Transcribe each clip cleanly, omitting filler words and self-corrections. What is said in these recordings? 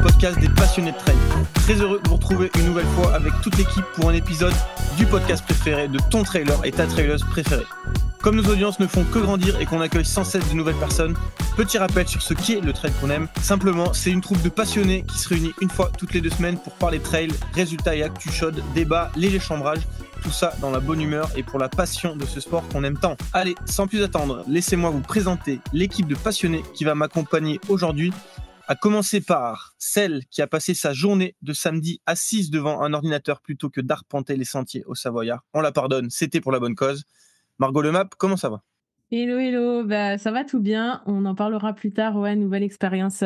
podcast des passionnés de trail. Très heureux de vous retrouver une nouvelle fois avec toute l'équipe pour un épisode du podcast préféré de ton trailer et ta traileuse préférée. Comme nos audiences ne font que grandir et qu'on accueille sans cesse de nouvelles personnes, petit rappel sur ce qu'est le trail qu'on aime. Simplement, c'est une troupe de passionnés qui se réunit une fois toutes les 2 semaines pour parler trail, résultats et actus chaudes, débats, légers chambrages. Tout ça dans la bonne humeur et pour la passion de ce sport qu'on aime tant. Allez, sans plus attendre, laissez-moi vous présenter l'équipe de passionnés qui va m'accompagner aujourd'hui. À commencer par celle qui a passé sa journée de samedi assise devant un ordinateur plutôt que d'arpenter les sentiers au Savoyard. On la pardonne, c'était pour la bonne cause. Margot Lemap, comment ça va ? Hello, ça va tout bien. On en parlera plus tard. Ouais, nouvelle expérience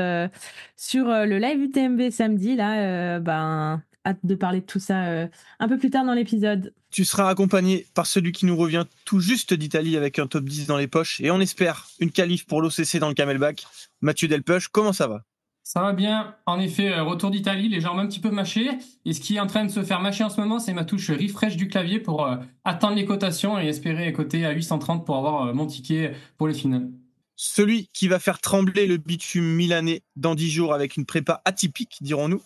sur le live UTMB samedi. Hâte de parler de tout ça un peu plus tard dans l'épisode. Tu seras accompagné par celui qui nous revient tout juste d'Italie avec un top 10 dans les poches et on espère une qualif pour l'OCC dans le Camelback. Mathieu Delpech, comment ça va ? Ça va bien. En effet, retour d'Italie, les jambes un petit peu mâchées. Et ce qui est en train de se faire mâcher en ce moment, c'est ma touche refresh du clavier pour atteindre les cotations et espérer coter à 830 pour avoir mon ticket pour les finales. Celui qui va faire trembler le bitume milanais dans 10 jours avec une prépa atypique, dirons-nous.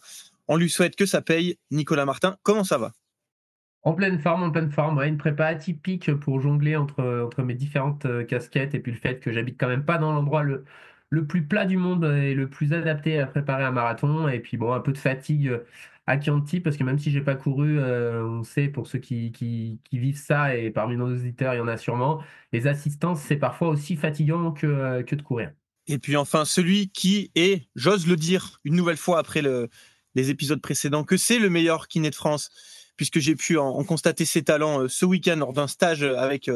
On lui souhaite que ça paye. Nicolas Martin, comment ça va ? En pleine forme, ouais, une prépa atypique pour jongler entre mes différentes casquettes et puis le fait que j'habite quand même pas dans l'endroit le plus plat du monde et le plus adapté à préparer un marathon. Et puis bon, un peu de fatigue à Chianti parce que même si j'ai pas couru, on sait pour ceux qui vivent ça et parmi nos auditeurs, il y en a sûrement, les assistances, c'est parfois aussi fatigant que de courir. Et puis enfin, celui qui est, j'ose le dire une nouvelle fois après les épisodes précédents, que c'est le meilleur kiné de France, puisque j'ai pu en constater ses talents ce week-end lors d'un stage avec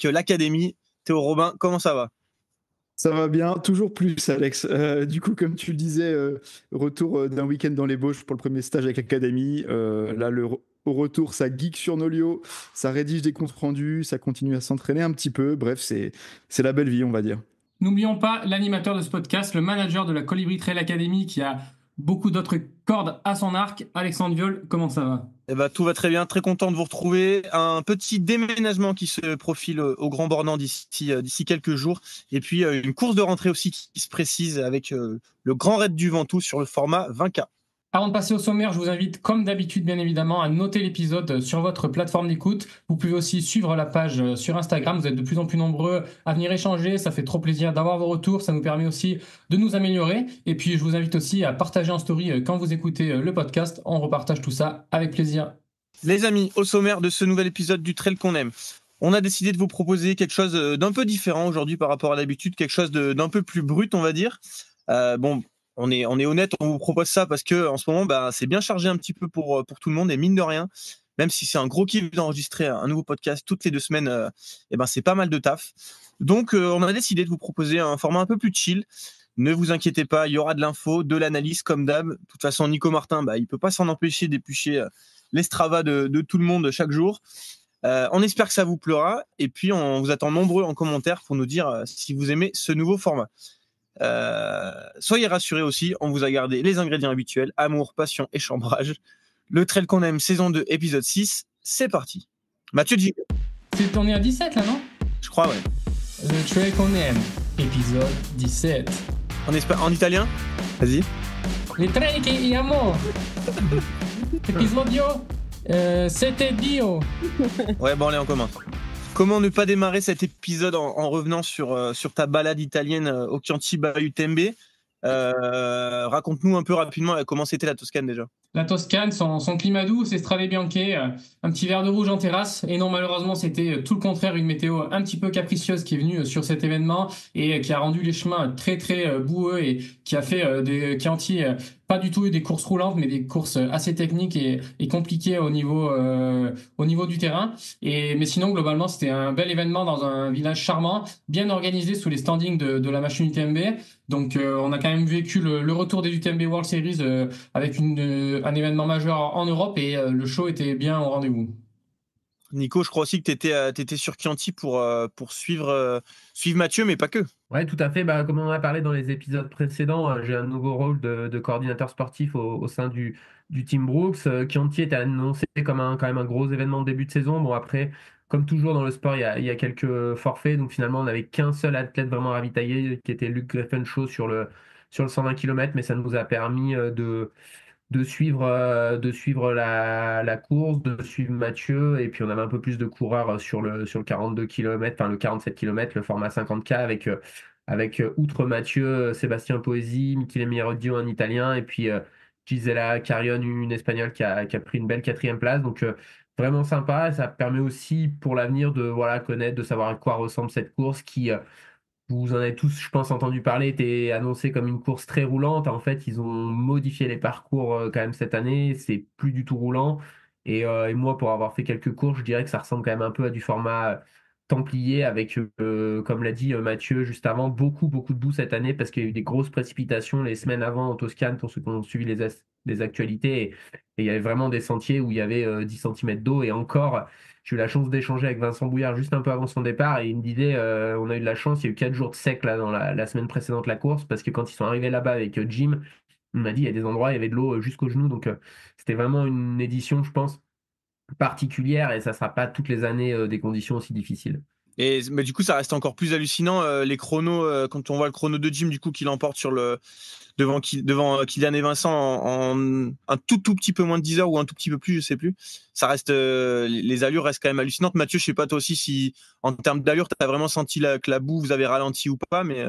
l'académie. Théo Robin, comment ça va ? Ça va bien, toujours plus Alex. Du coup, comme tu le disais, retour d'un week-end dans les Bauges pour le premier stage avec l'académie. Là, au retour, ça geek sur Nolio, ça rédige des comptes rendus, ça continue à s'entraîner un petit peu. Bref, c'est la belle vie, on va dire. N'oublions pas l'animateur de ce podcast, le manager de la Colibri Trail Academy qui a beaucoup d'autres cordes à son arc. Alexandre Viol, comment ça va ? Tout va très bien, très content de vous retrouver. Un petit déménagement qui se profile au Grand Bornand d'ici quelques jours. Et puis une course de rentrée aussi qui se précise avec le Grand Raid du Ventoux sur le format 20K. Avant de passer au sommaire, je vous invite, comme d'habitude, bien évidemment, à noter l'épisode sur votre plateforme d'écoute. Vous pouvez aussi suivre la page sur Instagram. Vous êtes de plus en plus nombreux à venir échanger. Ça fait trop plaisir d'avoir vos retours. Ça nous permet aussi de nous améliorer. Et puis, je vous invite aussi à partager en story quand vous écoutez le podcast. On repartage tout ça avec plaisir. Les amis, au sommaire de ce nouvel épisode du Trail qu'on aime, on a décidé de vous proposer quelque chose d'un peu différent aujourd'hui par rapport à l'habitude, quelque chose d'un peu plus brut, on va dire. On est honnête, on vous propose ça parce que en ce moment, c'est bien chargé un petit peu pour tout le monde et mine de rien, même si c'est un gros kiff d'enregistrer un nouveau podcast toutes les 2 semaines, c'est pas mal de taf. Donc, on a décidé de vous proposer un format un peu plus chill. Ne vous inquiétez pas, il y aura de l'info, de l'analyse comme d'hab. De toute façon, Nico Martin, il peut pas s'en empêcher d'éplucher l'Strava de tout le monde chaque jour. On espère que ça vous plaira et puis on vous attend nombreux en commentaire pour nous dire si vous aimez ce nouveau format. Soyez rassurés aussi, on vous a gardé les ingrédients habituels, amour, passion et chambrage. Le trail qu'on aime, saison 2, épisode 6, c'est parti. Mathieu G. On est à 17 là, non ? Je crois, ouais. Le trail qu'on aime, épisode 17. En italien ? Vas-y. Le trail che amo. Episodio 7 Ouais, bon, allez, on commence. Comment ne pas démarrer cet épisode en revenant sur ta balade italienne au Chianti UTMB ? Raconte-nous un peu rapidement comment c'était la Toscane déjà. La Toscane, son climat doux, c'est Strade Bianche, un petit verre de rouge en terrasse. Et non, malheureusement, c'était tout le contraire, une météo un petit peu capricieuse qui est venue sur cet événement et qui a rendu les chemins très très boueux et qui a fait des Chianti pas du tout des courses roulantes, mais des courses assez techniques et compliquées au niveau du terrain. Mais sinon, globalement, c'était un bel événement dans un village charmant, bien organisé sous les standings de la machine UTMB. Donc, on a quand même vécu le retour des UTMB World Series avec un événement majeur en Europe et le show était bien au rendez-vous. Nico, je crois aussi que tu étais sur Chianti pour suivre Mathieu, mais pas que. Ouais, tout à fait. Comme on en a parlé dans les épisodes précédents, j'ai un nouveau rôle de coordinateur sportif au sein du Team Brooks. Chianti était annoncé comme quand même un gros événement de début de saison. Bon, après, comme toujours dans le sport, il y a quelques forfaits. Donc finalement, on n'avait qu'un seul athlète vraiment ravitaillé, qui était Luc Greffenshaw sur sur le 120 km, mais ça nous a permis de suivre la course, de suivre Mathieu, et puis on avait un peu plus de coureurs sur le 42 km, enfin le 47 km, le format 50K avec outre Mathieu, Sébastien Poesi, Michele Mirodio, un Italien, et puis Gisela Carion, une Espagnole qui a pris une belle 4e place. Donc vraiment sympa, et ça permet aussi pour l'avenir de voilà, connaître, de savoir à quoi ressemble cette course qui vous en avez tous, je pense, entendu parler, était annoncée comme une course très roulante. En fait, ils ont modifié les parcours quand même cette année. C'est plus du tout roulant. Et moi, pour avoir fait quelques courses, je dirais que ça ressemble quand même un peu à du format Templier avec, comme l'a dit Mathieu juste avant, beaucoup, beaucoup de boue cette année parce qu'il y a eu des grosses précipitations les semaines avant en Toscane pour ceux qui ont suivi les actualités. Et il y avait vraiment des sentiers où il y avait 10 cm d'eau. Et encore, j'ai eu la chance d'échanger avec Vincent Bouillard juste un peu avant son départ et il me disait on a eu de la chance, il y a eu 4 jours de sec là, dans la semaine précédente de la course parce que quand ils sont arrivés là-bas avec Jim, il m'a dit il y a des endroits, il y avait de l'eau jusqu'aux genoux. Donc c'était vraiment une édition, je pense, particulière et ça ne sera pas toutes les années des conditions aussi difficiles. Et mais du coup, ça reste encore plus hallucinant les chronos quand on voit le chrono de Jim du coup qui l'emporte sur le devant Kylian et Vincent en un tout petit peu moins de 10 heures ou un tout petit peu plus, je sais plus. Ça reste les allures restent quand même hallucinantes. Mathieu, je sais pas toi aussi si en termes d'allure, tu as vraiment senti que la boue vous avez ralenti ou pas, mais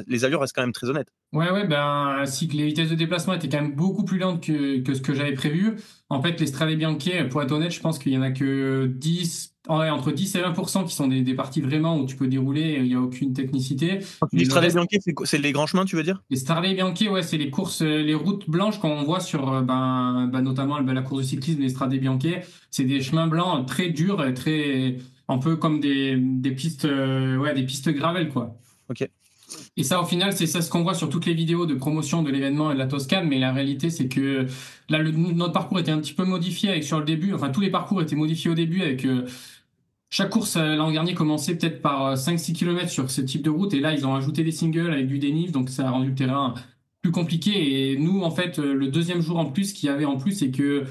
les allures restent quand même très honnêtes. Ouais, ben, ainsi que les vitesses de déplacement étaient quand même beaucoup plus lentes que ce que j'avais prévu. En fait, les Strade Bianche, pour être honnête, je pense qu'il y en a que 10, entre 10 et 20% qui sont des parties vraiment où tu peux dérouler et il n'y a aucune technicité. Quand tu dis Strade Bianche, c'est les grands chemins, tu veux dire? Les Strade Bianche, ouais, c'est les courses, les routes blanches qu'on voit sur, notamment la course de cyclisme, les Strade Bianche. C'est des chemins blancs très durs, et très, un peu comme des pistes, des pistes gravel, quoi. Ok. Et ça, au final, c'est ça ce qu'on voit sur toutes les vidéos de promotion de l'événement et de la Toscane. Mais la réalité, c'est que là, notre parcours était un petit peu modifié sur le début. Enfin, tous les parcours étaient modifiés au début avec chaque course l'an dernier commençait peut-être par 5-6 km sur ce type de route. Et là, ils ont ajouté des singles avec du dénive. Donc, ça a rendu le terrain plus compliqué. Et nous, en fait, le deuxième jour en plus, qu'il y avait en plus, c'est que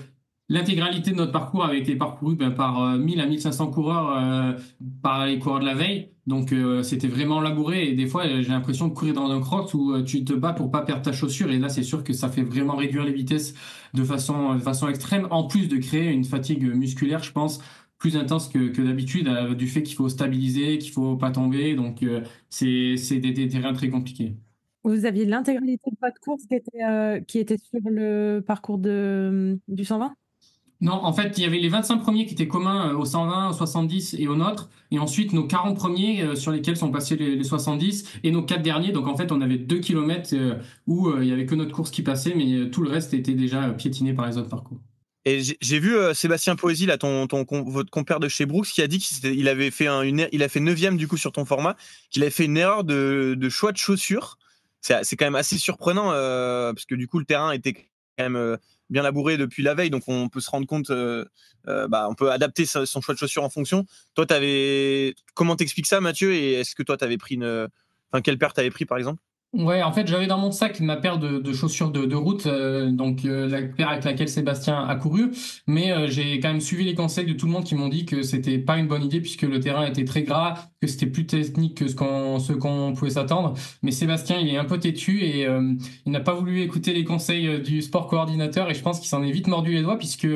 l'intégralité de notre parcours avait été parcouru par 1000 à 1500 coureurs par les coureurs de la veille. Donc c'était vraiment labouré et des fois j'ai l'impression de courir dans un crocs où tu te bats pour pas perdre ta chaussure et là c'est sûr que ça fait vraiment réduire les vitesses de façon extrême en plus de créer une fatigue musculaire je pense plus intense que d'habitude du fait qu'il faut stabiliser, qu'il faut pas tomber donc c'est des terrains très compliqués. Vous aviez l'intégralité de votre course qui était sur le parcours du 120? Non, en fait, il y avait les 25 premiers qui étaient communs au 120, au 70 et au nôtre. Et ensuite, nos 40 premiers sur lesquels sont passés les 70 et nos 4 derniers. Donc, en fait, on avait 2 kilomètres où il n'y avait que notre course qui passait, mais tout le reste était déjà piétiné par les autres parcours. Et j'ai vu Sébastien Poesi, là, votre compère de chez Brooks, qui a dit qu'il avait fait il a fait 9e du coup sur ton format, qu'il avait fait une erreur de choix de chaussures. C'est quand même assez surprenant parce que du coup le terrain était quand même bien labouré depuis la veille, donc on peut se rendre compte, on peut adapter son choix de chaussures en fonction. Toi, comment t'expliques ça, Mathieu, et est-ce que toi t'avais pris quelle paire t'avais pris par exemple? Ouais, en fait, j'avais dans mon sac ma paire de chaussures de route, la paire avec laquelle Sébastien a couru, mais j'ai quand même suivi les conseils de tout le monde qui m'ont dit que c'était pas une bonne idée puisque le terrain était très gras, que c'était plus technique que ce qu'on pouvait s'attendre. Mais Sébastien, il est un peu têtu et il n'a pas voulu écouter les conseils du sport coordinateur et je pense qu'il s'en est vite mordu les doigts puisque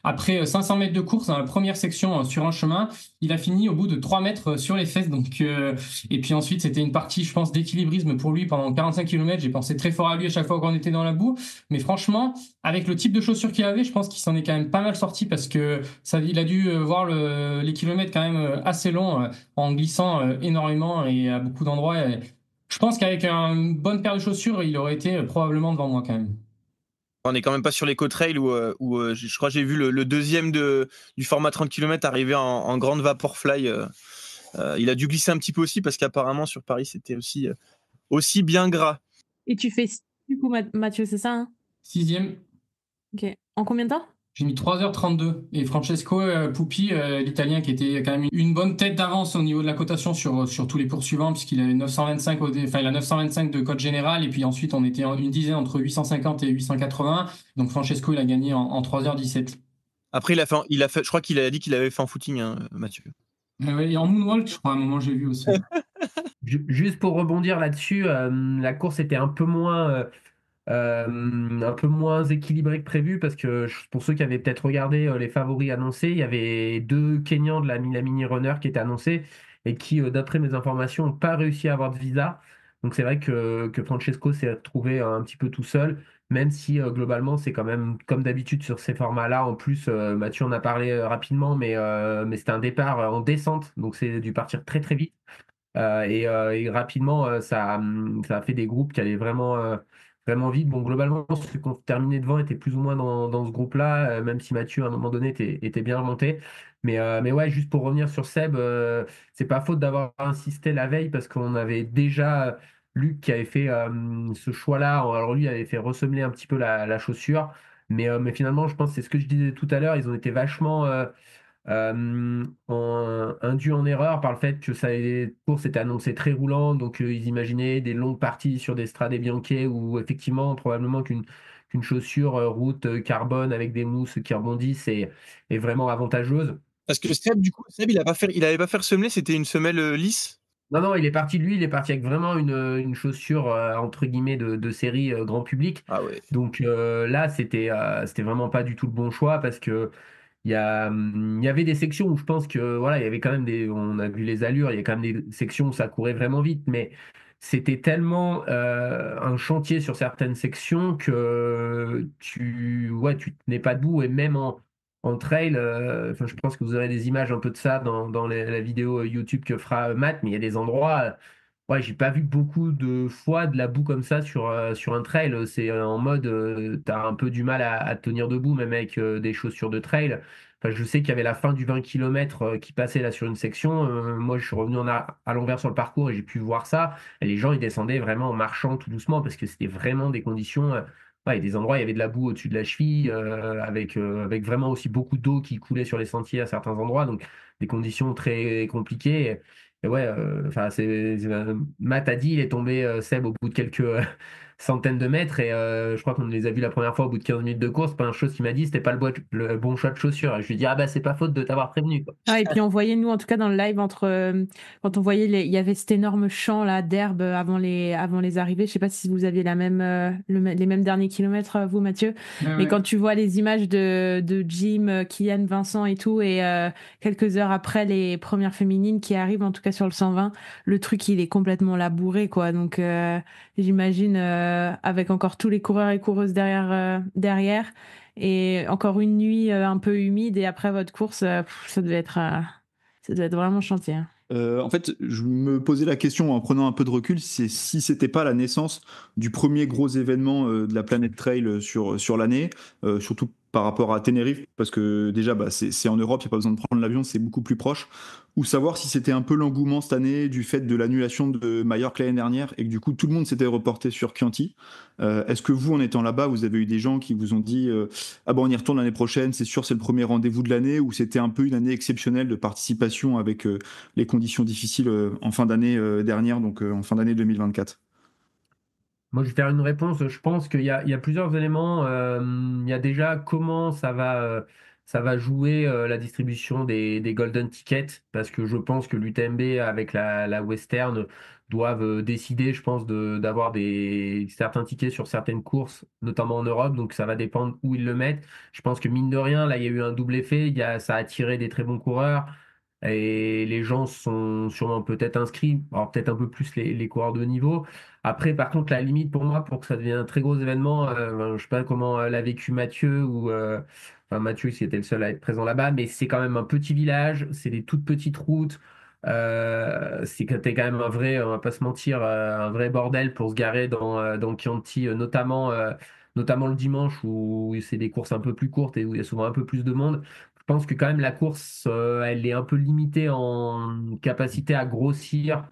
après 500 mètres de course dans la première section sur un chemin, il a fini au bout de 3 mètres sur les fesses. Donc, et puis ensuite, c'était une partie, je pense, d'équilibrisme pour lui pendant 45 km. J'ai pensé très fort à lui à chaque fois qu'on était dans la boue. Mais franchement, avec le type de chaussures qu'il avait, je pense qu'il s'en est quand même pas mal sorti parce que il a dû voir les kilomètres quand même assez longs en glissant énormément et à beaucoup d'endroits. Et je pense qu'avec une bonne paire de chaussures, il aurait été probablement devant moi quand même. On n'est quand même pas sur les trail où je crois que j'ai vu le deuxième du format 30 km arriver en grande Vaporfly. Il a dû glisser un petit peu aussi parce qu'apparemment sur Paris c'était aussi bien gras. Et tu fais du coup, Mathieu, c'est ça, hein? 6e. Ok. En combien de temps? J'ai mis 3h32 et Francesco Pupi, l'Italien qui était quand même une bonne tête d'avance au niveau de la cotation sur tous les poursuivants puisqu'il avait 925 il a 925 de code général et puis ensuite on était une dizaine entre 850 et 880. Donc Francesco il a gagné en 3h17. Après il a fait je crois qu'il a dit qu'il avait fait en footing, hein, Mathieu. Et en moonwalk, je crois à un moment j'ai vu aussi. Juste pour rebondir là-dessus, la course était un peu moins équilibrée que prévu parce que pour ceux qui avaient peut-être regardé les favoris annoncés, il y avait 2 Kenyans de la mini runner qui étaient annoncés et qui, d'après mes informations, n'ont pas réussi à avoir de visa. Donc c'est vrai que Francesco s'est retrouvé un petit peu tout seul, même si globalement c'est quand même comme d'habitude sur ces formats-là. En plus, Mathieu en a parlé rapidement, mais c'était un départ en descente, donc c'est dû partir très très vite. Et rapidement, ça a fait des groupes qui allaient vraiment vite. Bon, globalement, ceux qui ont terminé devant étaient plus ou moins dans ce groupe-là, même si Mathieu, à un moment donné, était bien remonté. Mais ouais, juste pour revenir sur Seb, c'est pas faute d'avoir insisté la veille parce qu'on avait déjà Luc qui avait fait ce choix-là. Alors lui, il avait fait ressemeler un petit peu la chaussure. Mais finalement, je pense que c'est ce que je disais tout à l'heure, ils ont été vachement induit en erreur par le fait que les courses étaient annoncées très roulantes, donc ils imaginaient des longues parties sur des Strade Bianche où effectivement probablement qu'une chaussure route carbone avec des mousses qui rebondissent est vraiment avantageuse. Parce que Seb, du coup, Seb, il avait pas fait semeler, c'était une semelle lisse. Non, il est parti avec vraiment une chaussure entre guillemets de série grand public. Ah ouais. Donc là, c'était vraiment pas du tout le bon choix parce que il y avait des sections où je pense que voilà, il y avait quand même on a vu les allures, il y a quand même des sections où ça courait vraiment vite, mais c'était tellement un chantier sur certaines sections que tu tenais pas debout et même en trail, enfin, je pense que vous aurez des images un peu de ça dans la vidéo YouTube que fera Matt, mais il y a des endroits, ouais, j'ai pas vu beaucoup de fois de la boue comme ça sur un trail. C'est en mode, t'as un peu du mal à te tenir debout, même avec des chaussures de trail. Enfin, je sais qu'il y avait la fin du 20 km qui passait là sur une section. Moi, je suis revenu à l'envers sur le parcours et j'ai pu voir ça. Et les gens, ils descendaient vraiment en marchant tout doucement parce que c'était vraiment des conditions. Ouais, il y a des endroits, il y avait de la boue au-dessus de la cheville, avec vraiment aussi beaucoup d'eau qui coulait sur les sentiers à certains endroits. Donc, des conditions très compliquées. Et ouais, enfin, Matt a dit, il est tombé Seb au bout de quelques centaines de mètres et je crois qu'on les a vus la première fois au bout de 15 minutes de course. Pas une chose qu'il m'a dit, c'était pas le bon choix de chaussures. Et je lui ai dit, ah bah c'est pas faute de t'avoir prévenu, quoi. Ah, et puis on voyait, nous, en tout cas dans le live, quand on voyait, il y avait cet énorme champ là d'herbe avant les arrivées. Je sais pas si vous aviez les mêmes derniers kilomètres, vous, Mathieu. Ah Mais ouais. quand tu vois les images de Jim, Kylian, Vincent et tout, et quelques heures après les premières féminines qui arrivent, en tout cas sur le 120, le truc il est complètement labouré, quoi. Donc j'imagine avec encore tous les coureurs et coureuses derrière. Et encore une nuit un peu humide et après votre course, ça devait être vraiment chantier, hein. En fait, je me posais la question en prenant un peu de recul, c'est si c'était pas la naissance du premier gros événement de la planète trail sur l'année, surtout par rapport à Tenerife, parce que déjà c'est en Europe, il n'y a pas besoin de prendre l'avion, c'est beaucoup plus proche, ou savoir si c'était un peu l'engouement cette année du fait de l'annulation de Majorque l'année dernière et que du coup tout le monde s'était reporté sur Chianti. Est-ce que vous, en étant là-bas, vous avez eu des gens qui vous ont dit ah bon, on y retourne l'année prochaine, c'est sûr, c'est le premier rendez-vous de l'année, ou c'était un peu une année exceptionnelle de participation avec les conditions difficiles en fin d'année dernière, donc en fin d'année 2024. Moi, je vais faire une réponse. Je pense qu'il y a plusieurs éléments. Il y a déjà comment ça va jouer la distribution des golden tickets, parce que je pense que l'UTMB avec la Western doivent décider, je pense, d'avoir certains tickets sur certaines courses, notamment en Europe. Donc, ça va dépendre où ils le mettent. Je pense que mine de rien, là, il y a eu un double effet. Ça a attiré des très bons coureurs. Et les gens sont sûrement peut-être inscrits, alors peut-être un peu plus les coureurs de haut niveau. Après, par contre, la limite pour moi, pour que ça devienne un très gros événement, je ne sais pas comment l'a vécu Mathieu enfin Mathieu qui était le seul à être présent là-bas, mais c'est quand même un petit village, c'est des toutes petites routes, c'est quand même un vrai, on va pas se mentir, un vrai bordel pour se garer dans Chianti, notamment le dimanche où c'est des courses un peu plus courtes et où il y a souvent un peu plus de monde. Je pense que quand même la course, elle est un peu limitée en capacité à grossir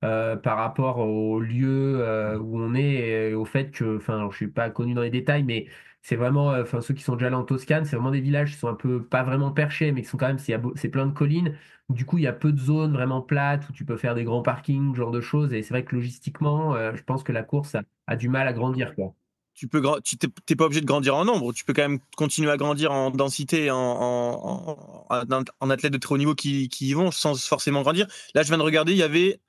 par rapport au lieu où on est et au fait que, enfin, alors, je suis pas connu dans les détails, mais c'est vraiment, enfin, ceux qui sont déjà allés en Toscane, c'est vraiment des villages qui sont un peu, pas vraiment perchés, mais qui sont quand même, c'est plein de collines. Du coup, il y a peu de zones vraiment plates où tu peux faire des grands parkings, ce genre de choses. Et c'est vrai que logistiquement, je pense que la course a du mal à grandir, quoi. T'es pas obligé de grandir en nombre, tu peux quand même continuer à grandir en densité, en athlètes de très haut niveau qui y vont sans forcément grandir. Là, je viens de regarder, il y avait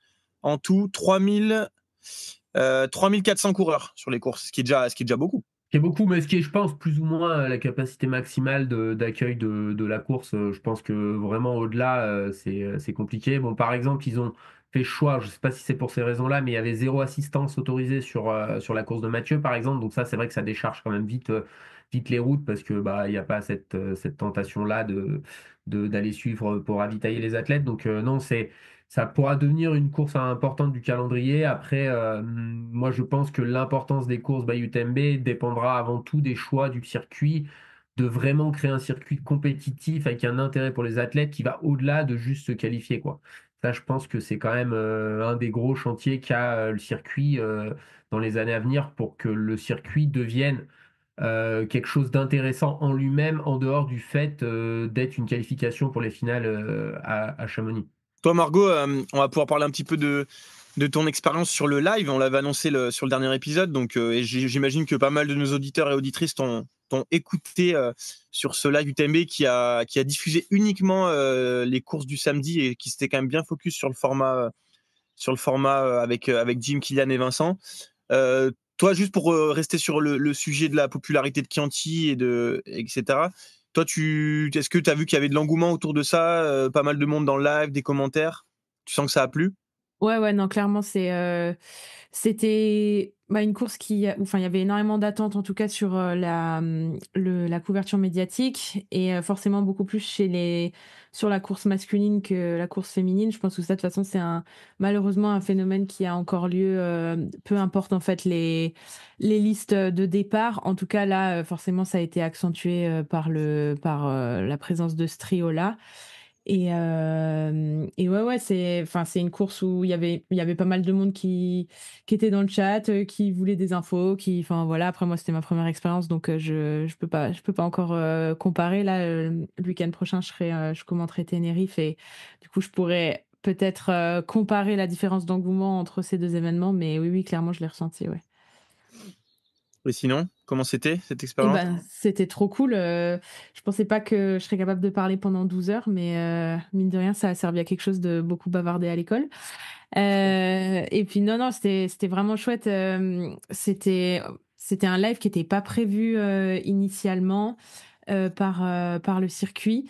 En tout, 3400 coureurs sur les courses, ce qui est déjà beaucoup. Qui est beaucoup, mais ce qui est, je pense, plus ou moins la capacité maximale d'accueil de la course. Je pense que vraiment au-delà, c'est compliqué. Bon, par exemple, ils ont fait choix, je ne sais pas si c'est pour ces raisons-là, mais il y avait 0 assistance autorisée sur la course de Mathieu, par exemple. Donc ça, c'est vrai que ça décharge quand même vite les routes parce que bah, il n'y a pas cette tentation-là d'aller suivre pour ravitailler les athlètes. Donc non, ça pourra devenir une course importante du calendrier. Après, moi, je pense que l'importance des courses by UTMB dépendra avant tout des choix du circuit, de vraiment créer un circuit compétitif avec un intérêt pour les athlètes qui va au-delà de juste se qualifier, quoi. Ça, je pense que c'est quand même un des gros chantiers qu'a le circuit dans les années à venir pour que le circuit devienne quelque chose d'intéressant en lui-même, en dehors du fait d'être une qualification pour les finales à Chamonix. Toi, Margot, on va pouvoir parler un petit peu de ton expérience sur le live. On l'avait annoncé sur le dernier épisode, donc et j'imagine que pas mal de nos auditeurs et auditrices t'ont écouté sur ce live UTMB qui a diffusé uniquement les courses du samedi et qui s'était quand même bien focus sur le format avec Jim, Kylian et Vincent. Toi, juste pour rester sur le sujet de la popularité de Chianti etc. Toi, est-ce que tu as vu qu'il y avait de l'engouement autour de ça, pas mal de monde dans le live, des commentaires? Tu sens que ça a plu? Ouais, non, clairement, c'était une course enfin, il y avait énormément d'attentes, en tout cas, sur la couverture médiatique et forcément beaucoup plus sur la course masculine que la course féminine. Je pense que ça, de toute façon, c'est malheureusement un phénomène qui a encore lieu, peu importe, en fait, les listes de départ. En tout cas, là, forcément, ça a été accentué par la présence de ce trio-là. Et ouais, c'est une course où il y avait pas mal de monde qui était dans le chat, qui voulait des infos, enfin voilà. Après moi, c'était ma première expérience, donc je peux pas encore comparer. Là, le week-end prochain, je commenterai Tenerife et du coup, je pourrais peut-être comparer la différence d'engouement entre ces deux événements. Mais oui, clairement, je l'ai ressenti, ouais. Et sinon, comment c'était cette Et expérience? c'était trop cool. Je pensais pas que je serais capable de parler pendant 12 heures, mais mine de rien, ça a servi à quelque chose de beaucoup bavarder à l'école. Et puis non, c'était vraiment chouette. C'était un live qui n'était pas prévu initialement par le circuit.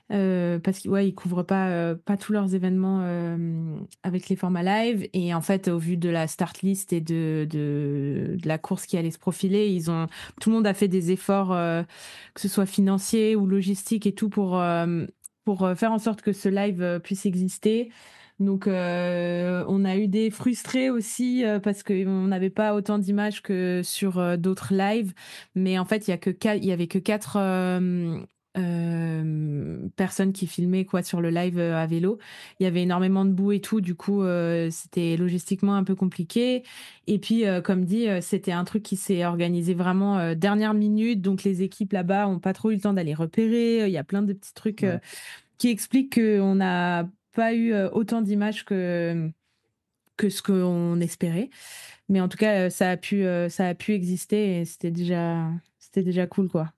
Parce qu'ils ouais, ils couvrent pas tous leurs événements avec les formats live. Et en fait, au vu de la start list et de la course qui allait se profiler, tout le monde a fait des efforts, que ce soit financiers ou logistiques et tout, pour faire en sorte que ce live puisse exister. Donc, on a eu des frustrés aussi parce qu'on n'avait pas autant d'images que sur d'autres lives. Mais en fait, il y avait que 4 personnes qui filmaient quoi sur le live à vélo. Il y avait énormément de boue et tout, du coup c'était logistiquement un peu compliqué. Et puis comme dit, c'était un truc qui s'est organisé vraiment dernière minute, donc les équipes là-bas ont pas trop eu le temps d'aller repérer. Il y a plein de petits trucs qui expliquent qu'on n'a pas eu autant d'images que ce qu'on espérait. Mais en tout cas, ça a pu exister et c'était déjà cool, quoi.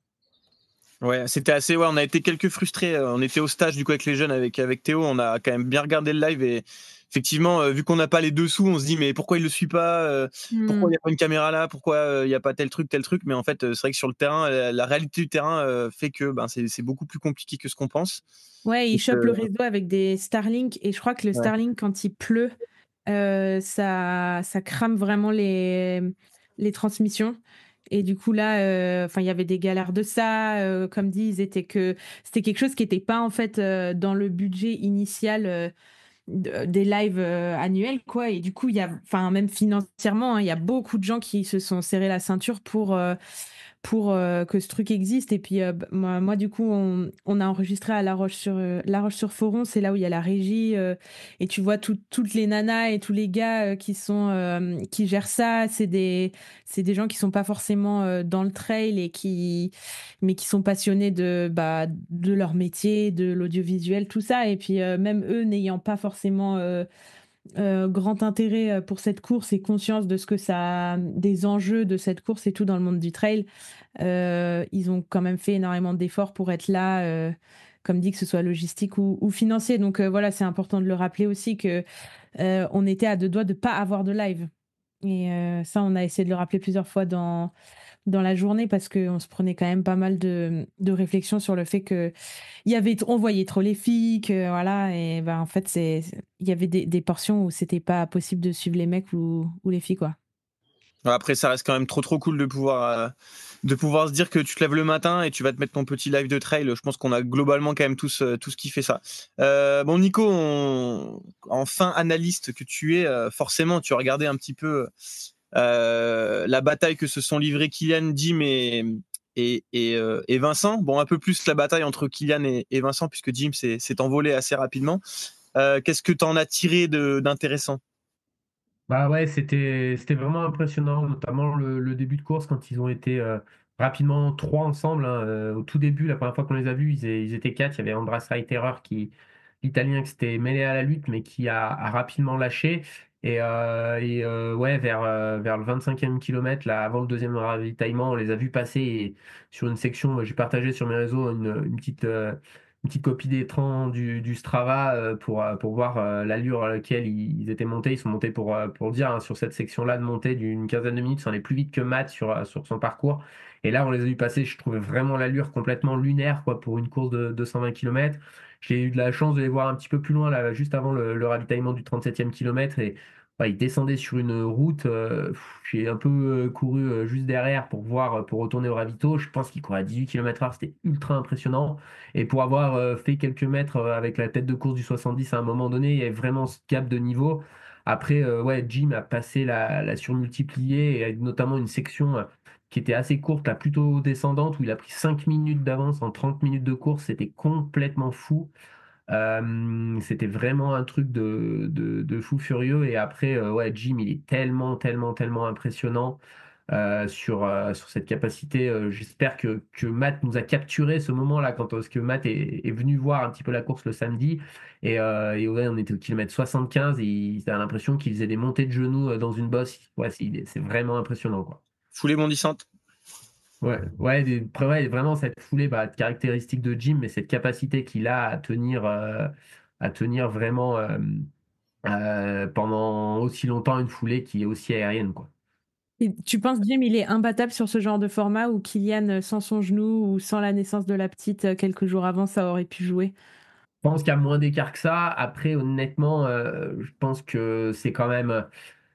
Ouais, c'était assez. Ouais, on a été quelques frustrés. On était au stage du coup avec les jeunes, avec Théo. On a quand même bien regardé le live et effectivement, vu qu'on n'a pas les dessous, on se dit mais pourquoi il le suit pas? Pourquoi il n'y a pas une caméra là? Pourquoi il n'y a pas tel truc? Mais en fait, c'est vrai que sur le terrain, la réalité du terrain fait que c'est beaucoup plus compliqué que ce qu'on pense. Ouais, ils Donc, chopent le réseau avec des Starlink et je crois que le ouais. Starlink, quand il pleut, ça crame vraiment les transmissions. Et du coup, là, il y avait des galères de ça. Comme dit, c'était quelque chose qui n'était pas en fait dans le budget initial des lives annuels, quoi. Et du coup, même financièrement, hein, il y a beaucoup de gens qui se sont serrés la ceinture pour que ce truc existe. Et puis, moi, du coup, on a enregistré à La Roche-sur-Foron, c'est là où il y a la régie. Et tu vois toutes les nanas et tous les gars qui gèrent ça. C'est des gens qui sont pas forcément dans le trail mais qui sont passionnés de leur métier, de l'audiovisuel, tout ça. Et puis, même eux, n'ayant pas forcément grand intérêt pour cette course et conscience de ce que des enjeux de cette course et tout dans le monde du trail, ils ont quand même fait énormément d'efforts pour être là, comme dit, que ce soit logistique ou financier. Donc voilà, c'est important de le rappeler aussi que on était à 2 doigts de pas avoir de live. Et ça, on a essayé de le rappeler plusieurs fois dans la journée parce qu'on se prenait quand même pas mal de réflexions sur le fait que on voyait trop les filles, que voilà, et ben en fait, il y avait des portions où c'était pas possible de suivre les mecs ou les filles, quoi. Après, ça reste quand même trop cool de pouvoir se dire que tu te lèves le matin et tu vas te mettre ton petit live de trail. Je pense qu'on a globalement quand même tous kiffé ça. Bon, Nico, en fin analyste que tu es, forcément, tu as regardé un petit peu la bataille que se sont livrés Kylian, Jim et Vincent. Bon, un peu plus la bataille entre Kylian et Vincent, puisque Jim s'est envolé assez rapidement. Qu'est-ce que tu en as tiré d'intéressant? Bah ouais, c'était vraiment impressionnant, notamment le début de course quand ils ont été rapidement 3 ensemble, hein. Au tout début, la première fois qu'on les a vus, ils étaient 4. Il y avait Andras Reiterer, l'Italien, qui s'était mêlé à la lutte, mais qui a rapidement lâché. Ouais, vers le 25e kilomètre, là, avant le deuxième ravitaillement, on les a vus passer sur une section. Moi, j'ai partagé sur mes réseaux une petite copie d'écran du Strava pour voir l'allure à laquelle ils étaient montés. Ils sont montés pour dire, hein, sur cette section-là de montée d'une quinzaine de minutes, ça allait plus vite que Matt sur son parcours. Et là, on les a vus passer. Je trouvais vraiment l'allure complètement lunaire, quoi, pour une course de 220 km. J'ai eu de la chance de les voir un petit peu plus loin, là, juste avant le ravitaillement du 37e kilomètre. Et ouais, ils descendaient sur une route. J'ai un peu couru juste derrière pour voir, pour retourner au ravito. Je pense qu'ils couraient à 18 km/h. C'était ultra impressionnant. Et pour avoir fait quelques mètres avec la tête de course du 70 à un moment donné, il y avait vraiment ce gap de niveau. Après, ouais, Jim a passé la surmultipliée, et notamment une section qui était assez courte, là, plutôt descendante, où il a pris 5 minutes d'avance en 30 minutes de course. C'était complètement fou. C'était vraiment un truc de fou furieux. Et après, ouais, Jim, il est tellement impressionnant sur cette capacité. J'espère que Matt nous a capturé ce moment-là parce que Matt est venu voir un petit peu la course le samedi. Et ouais, on était au kilomètre 75 et il a l'impression qu'il faisait des montées de genoux dans une bosse. Ouais, c'est vraiment impressionnant, quoi. Foulée bondissante. Ouais, vraiment cette foulée, bah, caractéristique de Jim, mais cette capacité qu'il a à tenir vraiment pendant aussi longtemps une foulée qui est aussi aérienne, quoi. Et tu penses, Jim, il est imbattable sur ce genre de format où Kylian, sans son genou ou sans la naissance de la petite quelques jours avant, ça aurait pu jouer? Je pense qu'il y a moins d'écart que ça. Après, honnêtement, je pense que c'est quand même.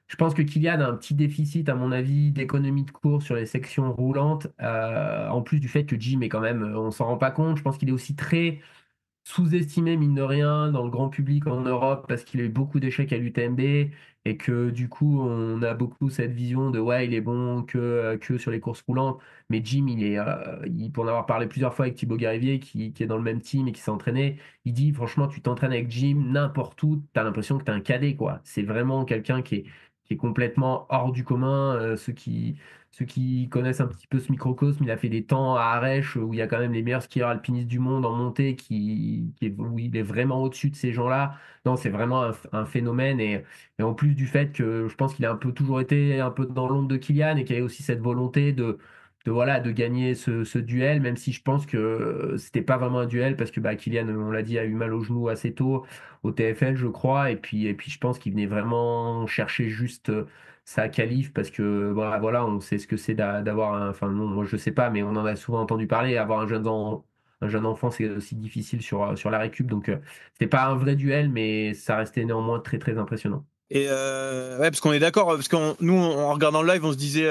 Je pense que Kylian a un petit déficit, à mon avis, d'économie de course sur les sections roulantes. En plus du fait que Jim est quand même, on s'en rend pas compte. Je pense qu'il est aussi très sous-estimé, mine de rien, dans le grand public en Europe parce qu'il a eu beaucoup d'échecs à l'UTMB et que du coup, on a beaucoup cette vision de ouais, il est bon que sur les courses roulantes. Mais Jim, pour en avoir parlé plusieurs fois avec Thibaut Garivier, qui est dans le même team et qui s'est entraîné, il dit franchement, tu t'entraînes avec Jim n'importe où, tu as l'impression que tu es un cadet, quoi. C'est vraiment quelqu'un qui est complètement hors du commun. Ceux qui connaissent un petit peu ce microcosme, il a fait des temps à Arèche où il y a quand même les meilleurs skieurs alpinistes du monde en montée où il est vraiment au-dessus de ces gens-là. Non, c'est vraiment un phénomène. Et en plus du fait que je pense qu'il a un peu toujours été un peu dans l'ombre de Kylian et qu'il y a aussi cette volonté voilà, de gagner ce duel, même si je pense que c'était pas vraiment un duel parce que bah, Kylian, on l'a dit, a eu mal au genou assez tôt au TFL, je crois. Et puis je pense qu'il venait vraiment chercher juste sa qualif parce que voilà, on sait ce que c'est d'avoir enfin non, moi je sais pas, mais on en a souvent entendu parler. Avoir un jeune enfant, c'est aussi difficile sur la récup. Donc c'était pas un vrai duel, mais ça restait néanmoins très impressionnant. Et ouais, parce qu'on est d'accord, parce nous, en regardant le live, on se disait,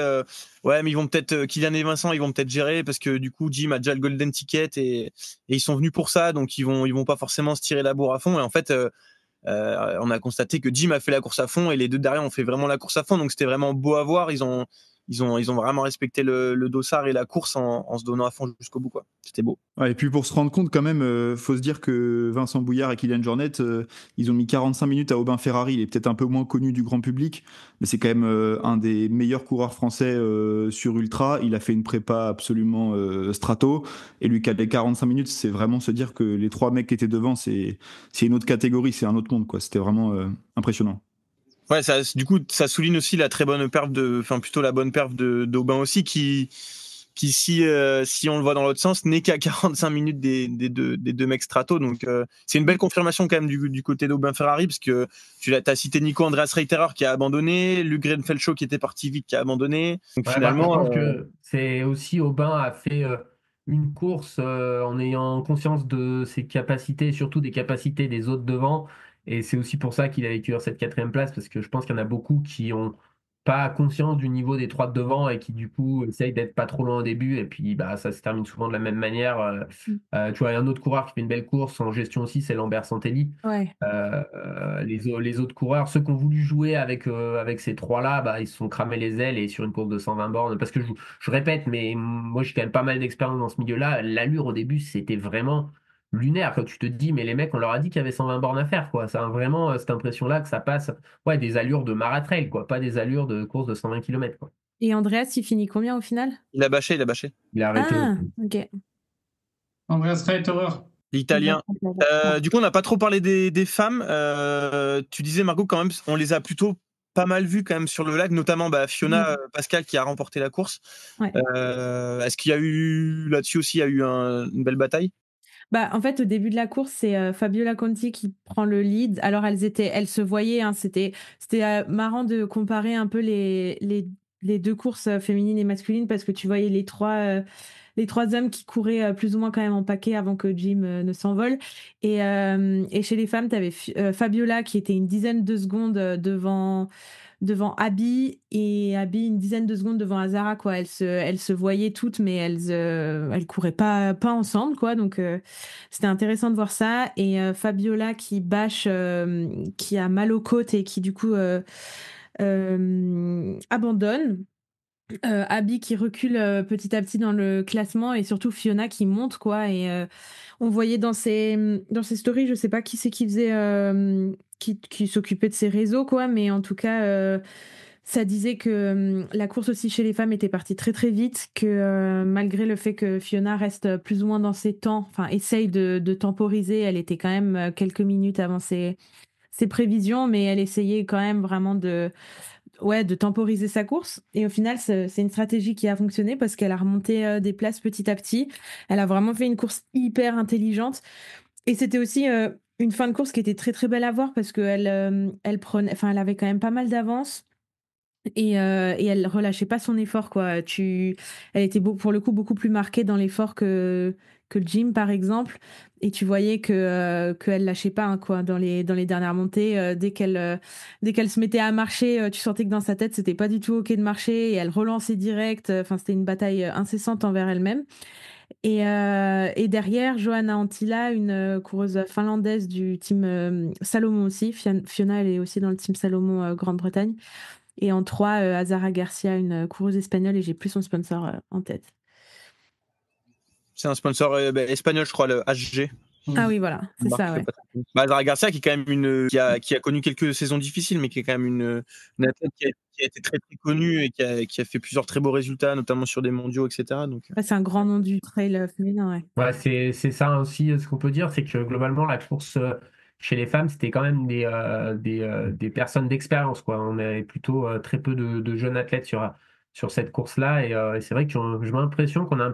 ouais, mais ils vont peut-être, Kylian et Vincent, ils vont peut-être gérer, parce que du coup, Jim a déjà le golden ticket et ils sont venus pour ça, donc ils vont pas forcément se tirer la bourre à fond. Et en fait, on a constaté que Jim a fait la course à fond et les deux derrière ont fait vraiment la course à fond, donc c'était vraiment beau à voir. Ils ont vraiment respecté le dossard et la course en se donnant à fond jusqu'au bout, quoi. C'était beau. Ouais, et puis pour se rendre compte quand même, faut se dire que Vincent Bouillard et Kylian Jornet, ils ont mis 45 minutes à Aubin Ferrari. Il est peut-être un peu moins connu du grand public, mais c'est quand même un des meilleurs coureurs français sur Ultra. Il a fait une prépa absolument strato. Et lui, qui a les 45 minutes, c'est vraiment se dire que les trois mecs qui étaient devant, c'est une autre catégorie, c'est un autre monde, quoi. C'était vraiment impressionnant. Ouais, du coup, ça souligne aussi la très bonne perf enfin plutôt la bonne perf d'Aubin aussi, qui qui si on le voit dans l'autre sens n'est qu'à 45 minutes des deux mecs strato. Donc c'est une belle confirmation quand même du côté d'Aubin Ferrari, parce que tu as cité Nico Andreas Reiterer qui a abandonné, Luc Grenfell-Schau qui était parti vite qui a abandonné. Donc finalement, je pense que c'est aussi Aubin a fait une course en ayant conscience de ses capacités, et surtout des capacités des autres devant. Et c'est aussi pour ça qu'il a vécu cette 4e place, parce que je pense qu'il y en a beaucoup qui ont pas conscience du niveau des 3 de devant et qui du coup essayent d'être pas trop loin au début. Et puis bah, ça se termine souvent de la même manière. Tu vois, il y a un autre coureur qui fait une belle course en gestion aussi, c'est Lambert Santelli. Ouais. Les autres coureurs, ceux qui ont voulu jouer avec ces 3-là, bah, ils se sont cramés les ailes et sur une course de 120 bornes. Parce que je répète, mais moi j'ai quand même pas mal d'expérience dans ce milieu-là. L'allure au début, c'était vraiment lunaire. Quand tu te dis, mais les mecs, on leur a dit qu'il y avait 120 bornes à faire, quoi. Ça a vraiment cette impression-là que ça passe, ouais, des allures de maratrail, quoi, pas des allures de course de 120 km, quoi. Et Andreas, il finit combien au final? il a bâché. Il a arrêté. Ah, ok. Andreas Reiterer. L'italien. Du coup, on n'a pas trop parlé des femmes. Tu disais, Margot, quand même, on les a plutôt pas mal vues quand même sur le lac, notamment Fiona Pascal qui a remporté la course. Ouais. Est-ce qu'il y a eu là-dessus aussi, il y a eu une belle bataille? En fait, au début de la course, c'est Fabiola Conti qui prend le lead. Alors, elles se voyaient, hein, c'était marrant de comparer un peu les deux courses féminines et masculines, parce que tu voyais les trois hommes qui couraient plus ou moins quand même en paquet avant que Jim ne s'envole. Et chez les femmes, tu avais Fabiola qui était une dizaine de secondes devant Abby, et Abby une dizaine de secondes devant Azara, quoi. Elles se voyaient toutes, mais elles couraient pas ensemble, quoi. Donc c'était intéressant de voir ça. Et Fabiola qui bâche, qui a mal aux côtes et qui du coup abandonne. Abby qui recule petit à petit dans le classement, et surtout Fiona qui monte, quoi. Et on voyait dans ses stories, je sais pas qui c'est qui faisait qui s'occupait de ses réseaux, quoi, mais en tout cas ça disait que la course aussi chez les femmes était partie très très vite, que malgré le fait que Fiona reste plus ou moins dans ses temps, enfin essaye de temporiser, elle était quand même quelques minutes avant ses prévisions, mais elle essayait quand même vraiment de temporiser sa course. Et au final, c'est une stratégie qui a fonctionné, parce qu'elle a remonté des places petit à petit. Elle a vraiment fait une course hyper intelligente. Et c'était aussi une fin de course qui était très très belle à voir, parce qu'elle elle avait quand même pas mal d'avance. Et elle relâchait pas son effort, quoi. Elle était pour le coup beaucoup plus marquée dans l'effort que Jim, par exemple. Et tu voyais qu'elle lâchait pas, hein, quoi, dans les dernières montées. Dès qu'elle se mettait à marcher, tu sentais que dans sa tête, c'était pas du tout OK de marcher, et elle relançait direct. Enfin, c'était une bataille incessante envers elle-même. Et derrière, Johanna Anttila, une coureuse finlandaise du team Salomon aussi. Fiona, elle est aussi dans le team Salomon Grande-Bretagne. Et en 3, Azara Garcia, une coureuse espagnole, et j'ai plus son sponsor en tête. C'est un sponsor espagnol, je crois, le HG. Ah oui, voilà, c'est ça, ouais. Azara Garcia, qui est quand même qui a connu quelques saisons difficiles, mais qui est quand même une athlète qui a été très très connue et qui a fait plusieurs très beaux résultats, notamment sur des mondiaux, etc. Donc c'est un grand nom du trail féminin, ouais. Ouais, c'est ça aussi, ce qu'on peut dire, c'est que globalement, la course chez les femmes, c'était quand même des personnes d'expérience, quoi. On avait plutôt très peu de jeunes athlètes sur cette course-là. Et c'est vrai que j'ai l'impression qu'on a un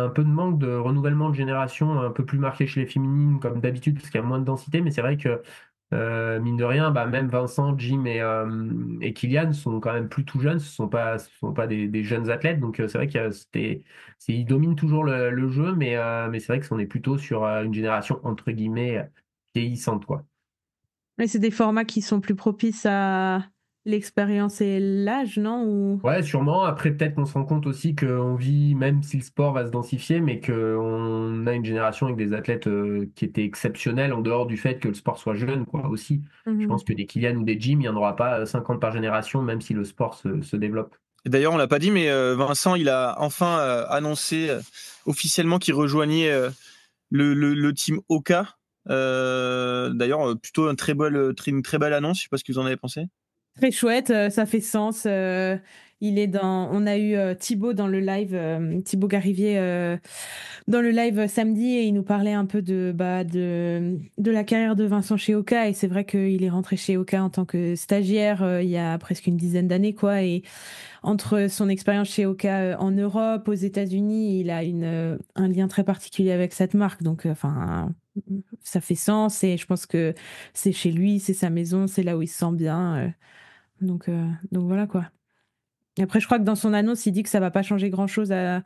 peu de manque de renouvellement de génération, un peu plus marqué chez les féminines, comme d'habitude, parce qu'il y a moins de densité. Mais c'est vrai que, mine de rien, même Vincent, Jim et Kylian sont quand même plus tout jeunes. Ce sont pas des jeunes athlètes. Donc c'est vrai qu'ils dominent toujours le jeu, mais c'est vrai qu'on est plutôt sur une génération, entre guillemets, vieillissante, quoi. Mais c'est des formats qui sont plus propices à l'expérience et l'âge, non? Ouais, sûrement. Après, peut-être qu'on se rend compte aussi qu'on vit, même si le sport va se densifier, mais qu'on a une génération avec des athlètes qui étaient exceptionnels, en dehors du fait que le sport soit jeune, quoi, aussi. Je pense que des Kylian ou des Jim, il n'y en aura pas 50 par génération, même si le sport se développe. Et d'ailleurs, on l'a pas dit, mais Vincent, il a enfin annoncé officiellement qu'il rejoignait le team Oka. D'ailleurs, plutôt une très belle annonce. Je sais pas ce que vous en avez pensé. Très chouette, ça fait sens. On a eu Thibaut dans le live, Thibaut Garivier dans le live samedi et il nous parlait un peu de la carrière de Vincent chez Oka et c'est vrai qu'il est rentré chez Oka en tant que stagiaire il y a presque une dizaine d'années quoi et entre son expérience chez Oka en Europe, aux États-Unis, il a un lien très particulier avec cette marque donc enfin ça fait sens et je pense que c'est chez lui, c'est sa maison, c'est là où il se sent bien. Donc voilà quoi. Et après, je crois que dans son annonce, il dit que ça va pas changer grand-chose à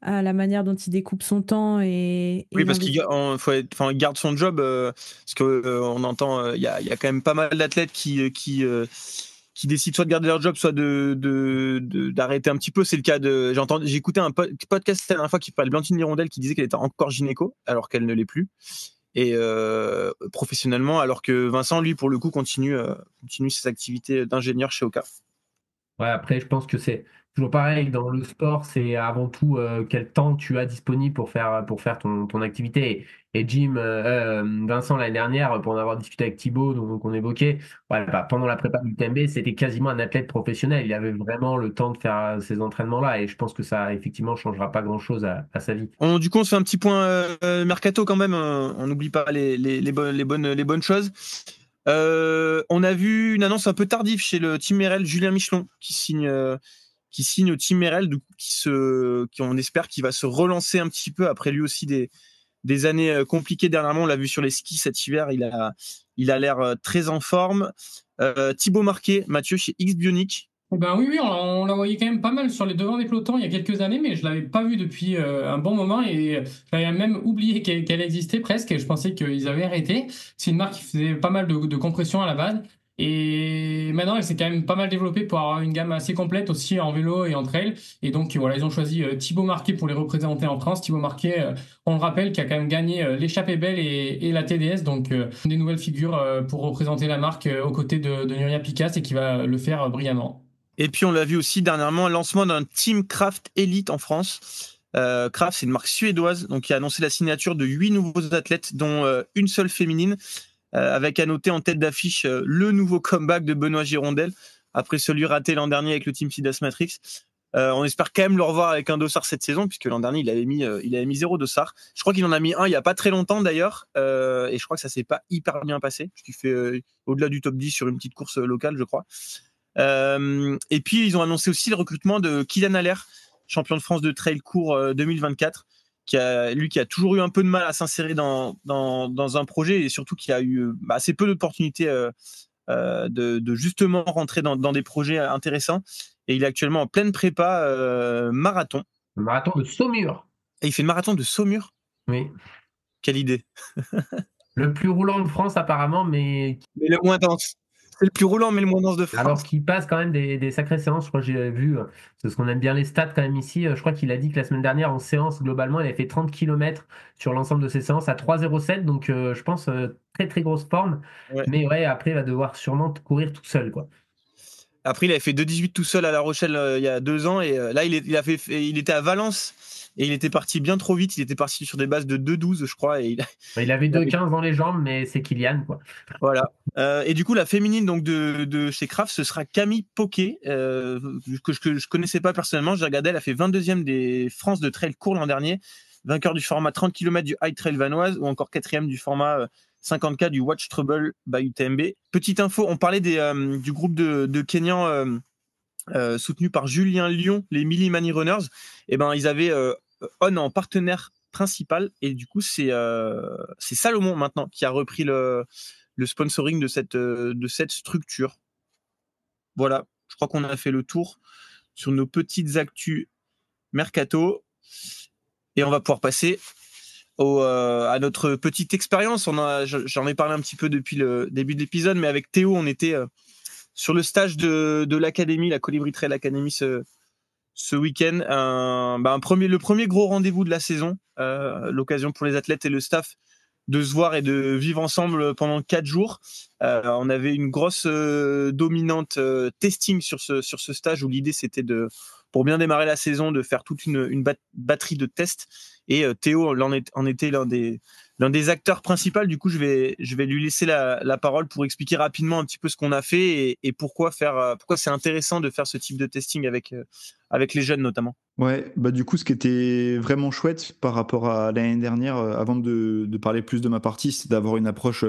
la manière dont il découpe son temps et Oui, parce il garde son job, parce que on entend, il y a quand même pas mal d'athlètes qui décident soit de garder leur job, soit d'arrêter un petit peu. C'est le cas j'ai écouté un podcast la dernière fois qui parlait de Blanchine Hirondelle qui disait qu'elle était encore gynéco alors qu'elle ne l'est plus. Et professionnellement, alors que Vincent, lui, pour le coup, continue ses activités d'ingénieur chez Oka. Ouais, après, je pense que c'est toujours pareil. Dans le sport, c'est avant tout quel temps tu as disponible pour faire ton activité. Et Vincent, l'année dernière, pour en avoir discuté avec Thibaut, donc on évoquait, ouais, bah, pendant la prépa du TMB, c'était quasiment un athlète professionnel. Il avait vraiment le temps de faire ces entraînements-là. Et je pense que ça, effectivement, changera pas grand-chose à sa vie. Du coup, on se fait un petit point mercato quand même. On n'oublie pas les bonnes choses. On a vu une annonce un peu tardive chez le Team Merrell, Julien Michelon, qui signe au Team Merrell, qui on espère qu'il va se relancer un petit peu après lui aussi des années compliquées dernièrement. On l'a vu sur les skis cet hiver, il a l'air très en forme. Thibaut Marquet, Mathieu chez X-Bionic. Eh ben oui, on l'a voyé quand même pas mal sur les devants des pelotons il y a quelques années, mais je l'avais pas vu depuis un bon moment et j'avais même oublié qu'elle existait presque et je pensais qu'ils avaient arrêté. C'est une marque qui faisait pas mal de compression à la base et maintenant elle s'est quand même pas mal développée pour avoir une gamme assez complète aussi en vélo et en trail. Et donc voilà, ils ont choisi Thibaut Marquet pour les représenter en France. Thibaut Marquet, on le rappelle, qui a quand même gagné l'échappée belle et la TDS, donc des nouvelles figures pour représenter la marque aux côtés de Nuria Picasse et qui va le faire brillamment. Et puis on l'a vu aussi dernièrement, le lancement d'un Team Craft Elite en France. Craft, c'est une marque suédoise, donc qui a annoncé la signature de 8 nouveaux athlètes, dont une seule féminine, avec à noter en tête d'affiche le nouveau comeback de Benoît Girondel, après celui raté l'an dernier avec le Team Sidas Matrix. On espère quand même le revoir avec un dossard cette saison, puisque l'an dernier, il avait mis 0 dossard. Je crois qu'il en a mis un il n'y a pas très longtemps d'ailleurs, et je crois que ça ne s'est pas hyper bien passé, puisqu'il fait au-delà du top 10 sur une petite course locale, je crois. Et puis ils ont annoncé aussi le recrutement de Kylian Haller, champion de France de trail court 2024, qui a toujours eu un peu de mal à s'insérer dans un projet et surtout qui a eu assez peu d'opportunités de justement rentrer dans des projets intéressants. Et il est actuellement en pleine prépa marathon. Le marathon de Saumur. Et il fait le marathon de Saumur. Oui. Quelle idée. Le plus roulant de France apparemment, mais le moins dense. C'est le plus roulant, mais le moins dense de France. Alors qu'il passe quand même des sacrées séances. Je crois que j'ai vu, parce qu'on aime bien les stats quand même ici. Je crois qu'il a dit que la semaine dernière, en séance, globalement, il a fait 30 km sur l'ensemble de ses séances à 3,07. Donc, je pense, très, très grosse forme. Ouais. Mais ouais, après, il va devoir sûrement courir tout seul, quoi. Après, il avait fait 2,18 tout seul à La Rochelle il y a 2 ans. Et là, il était à Valence. Et il était parti bien trop vite. Il était parti sur des bases de 2,12, je crois. Et il avait 2,15 dans les jambes, mais c'est Kylian, quoi. Voilà. Et du coup, la féminine donc de chez Craft, ce sera Camille Poquet, que je connaissais pas personnellement. J'ai regardé, elle a fait 22e des France de trail court l'an dernier, vainqueur du format 30 km du High Trail Vanoise ou encore 4e du format 50K du Watch Trouble by UTMB. Petite info, on parlait du groupe de Kenyans soutenu par Julien Lyon, les Mili Mani Runners. Et ben, ils avaient On en partenaire principal et du coup c'est Salomon maintenant qui a repris le sponsoring de cette structure. Voilà, je crois qu'on a fait le tour sur nos petites actus mercato et on va pouvoir passer à notre petite expérience. J'en ai parlé un petit peu depuis le début de l'épisode, mais avec Théo, on était sur le stage de l'académie, la Colibri Trail Academy ce week-end, le premier gros rendez-vous de la saison, l'occasion pour les athlètes et le staff de se voir et de vivre ensemble pendant 4 jours. On avait une grosse dominante testing sur ce stage où l'idée c'était pour bien démarrer la saison, de faire toute une batterie de tests. Et Théo en était l'un l'un des acteurs principaux. Du coup, je vais lui laisser la parole pour expliquer rapidement un petit peu ce qu'on a fait et pourquoi c'est intéressant de faire ce type de testing avec les jeunes notamment. Ouais, bah du coup, ce qui était vraiment chouette par rapport à l'année dernière, avant de parler plus de ma partie, c'est d'avoir une approche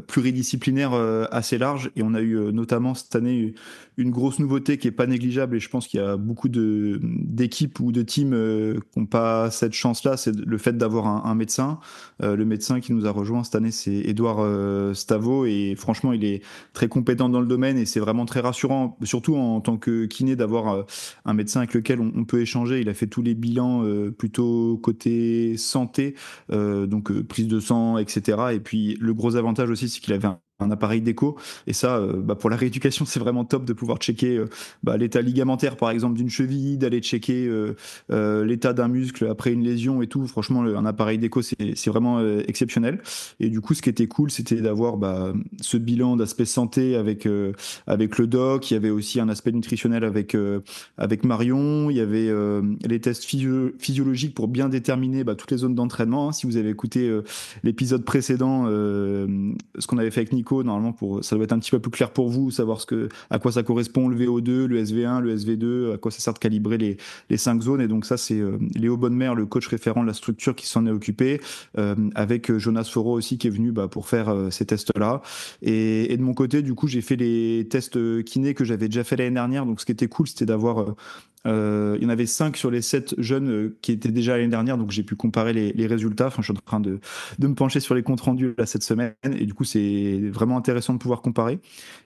pluridisciplinaire assez large. Et on a eu notamment cette année une grosse nouveauté qui est pas négligeable. Et je pense qu'il y a beaucoup d'équipes ou de teams qui n'ont pas cette chance-là, c'est le fait d'avoir un médecin. Le médecin qui nous a rejoint cette année, c'est Édouard Stavo. Et franchement, il est très compétent dans le domaine et c'est vraiment très rassurant, surtout en tant que kiné, d'avoir un médecin avec lequel on peut échanger. Il a fait tous les bilans plutôt côté santé, donc prise de sang, etc. Et puis le gros avantage aussi, c'est qu'il avait un appareil d'écho et ça pour la rééducation c'est vraiment top de pouvoir checker l'état ligamentaire par exemple d'une cheville, d'aller checker l'état d'un muscle après une lésion et tout. Franchement un appareil d'écho c'est vraiment exceptionnel. Et du coup ce qui était cool c'était d'avoir ce bilan d'aspect santé avec le doc. Il y avait aussi un aspect nutritionnel avec Marion. Il y avait les tests physiologiques pour bien déterminer toutes les zones d'entraînement, hein. Si vous avez écouté l'épisode précédent, ce qu'on avait fait avec Nico, normalement ça doit être un petit peu plus clair pour vous, savoir à quoi ça correspond le VO2, le SV1, le SV2, à quoi ça sert de calibrer les 5 zones. Et donc ça, c'est Léo Bonnemer, le coach référent de la structure, qui s'en est occupé, avec Jonas Foro aussi, qui est venu pour faire ces tests-là. Et de mon côté, du coup, j'ai fait les tests kiné que j'avais déjà fait l'année dernière. Donc ce qui était cool, c'était d'avoir il y en avait 5 sur les 7 jeunes qui étaient déjà l'année dernière, donc j'ai pu comparer les résultats. Enfin, je suis en train de me pencher sur les comptes rendus là, cette semaine, et du coup, c'est vraiment intéressant de pouvoir comparer.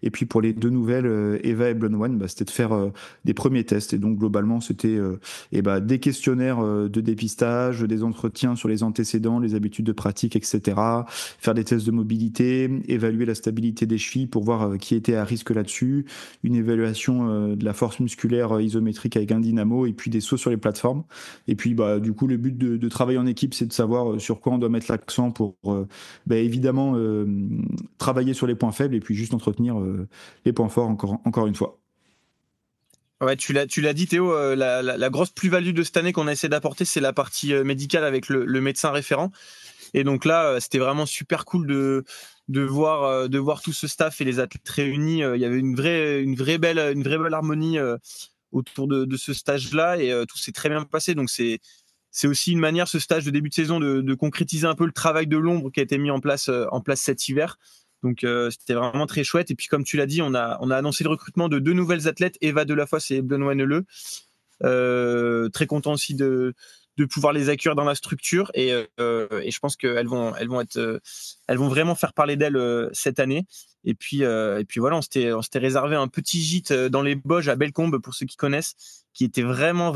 Et puis pour les 2 nouvelles, Eva et Blonone, c'était de faire des premiers tests. Et donc globalement, c'était des questionnaires de dépistage, des entretiens sur les antécédents, les habitudes de pratique, etc. Faire des tests de mobilité, évaluer la stabilité des chevilles pour voir qui était à risque là-dessus, une évaluation de la force musculaire isométrique avec un dynamo, et puis des sauts sur les plateformes. Et puis du coup le but de travailler en équipe, c'est de savoir sur quoi on doit mettre l'accent pour évidemment travailler sur les points faibles et puis juste entretenir les points forts encore une fois. Ouais, tu l'as dit Théo, la grosse plus-value de cette année qu'on a essayé d'apporter, c'est la partie médicale avec le médecin référent. Et donc là, c'était vraiment super cool de voir tout ce staff et les athlètes réunis. Il y avait une vraie belle harmonie autour de ce stage-là, et tout s'est très bien passé. Donc c'est aussi une manière, ce stage de début de saison, de concrétiser un peu le travail de l'ombre qui a été mis en place cet hiver. Donc c'était vraiment très chouette. Et puis comme tu l'as dit, on a annoncé le recrutement de 2 nouvelles athlètes, Eva Delafosse et Benoît Neleu. Très content aussi de pouvoir les accueillir dans la structure, et je pense qu'elles vont vraiment faire parler d'elles cette année. Et puis voilà, on s'était réservé un petit gîte dans les Bauges à Bellecombe, pour ceux qui connaissent, qui était vraiment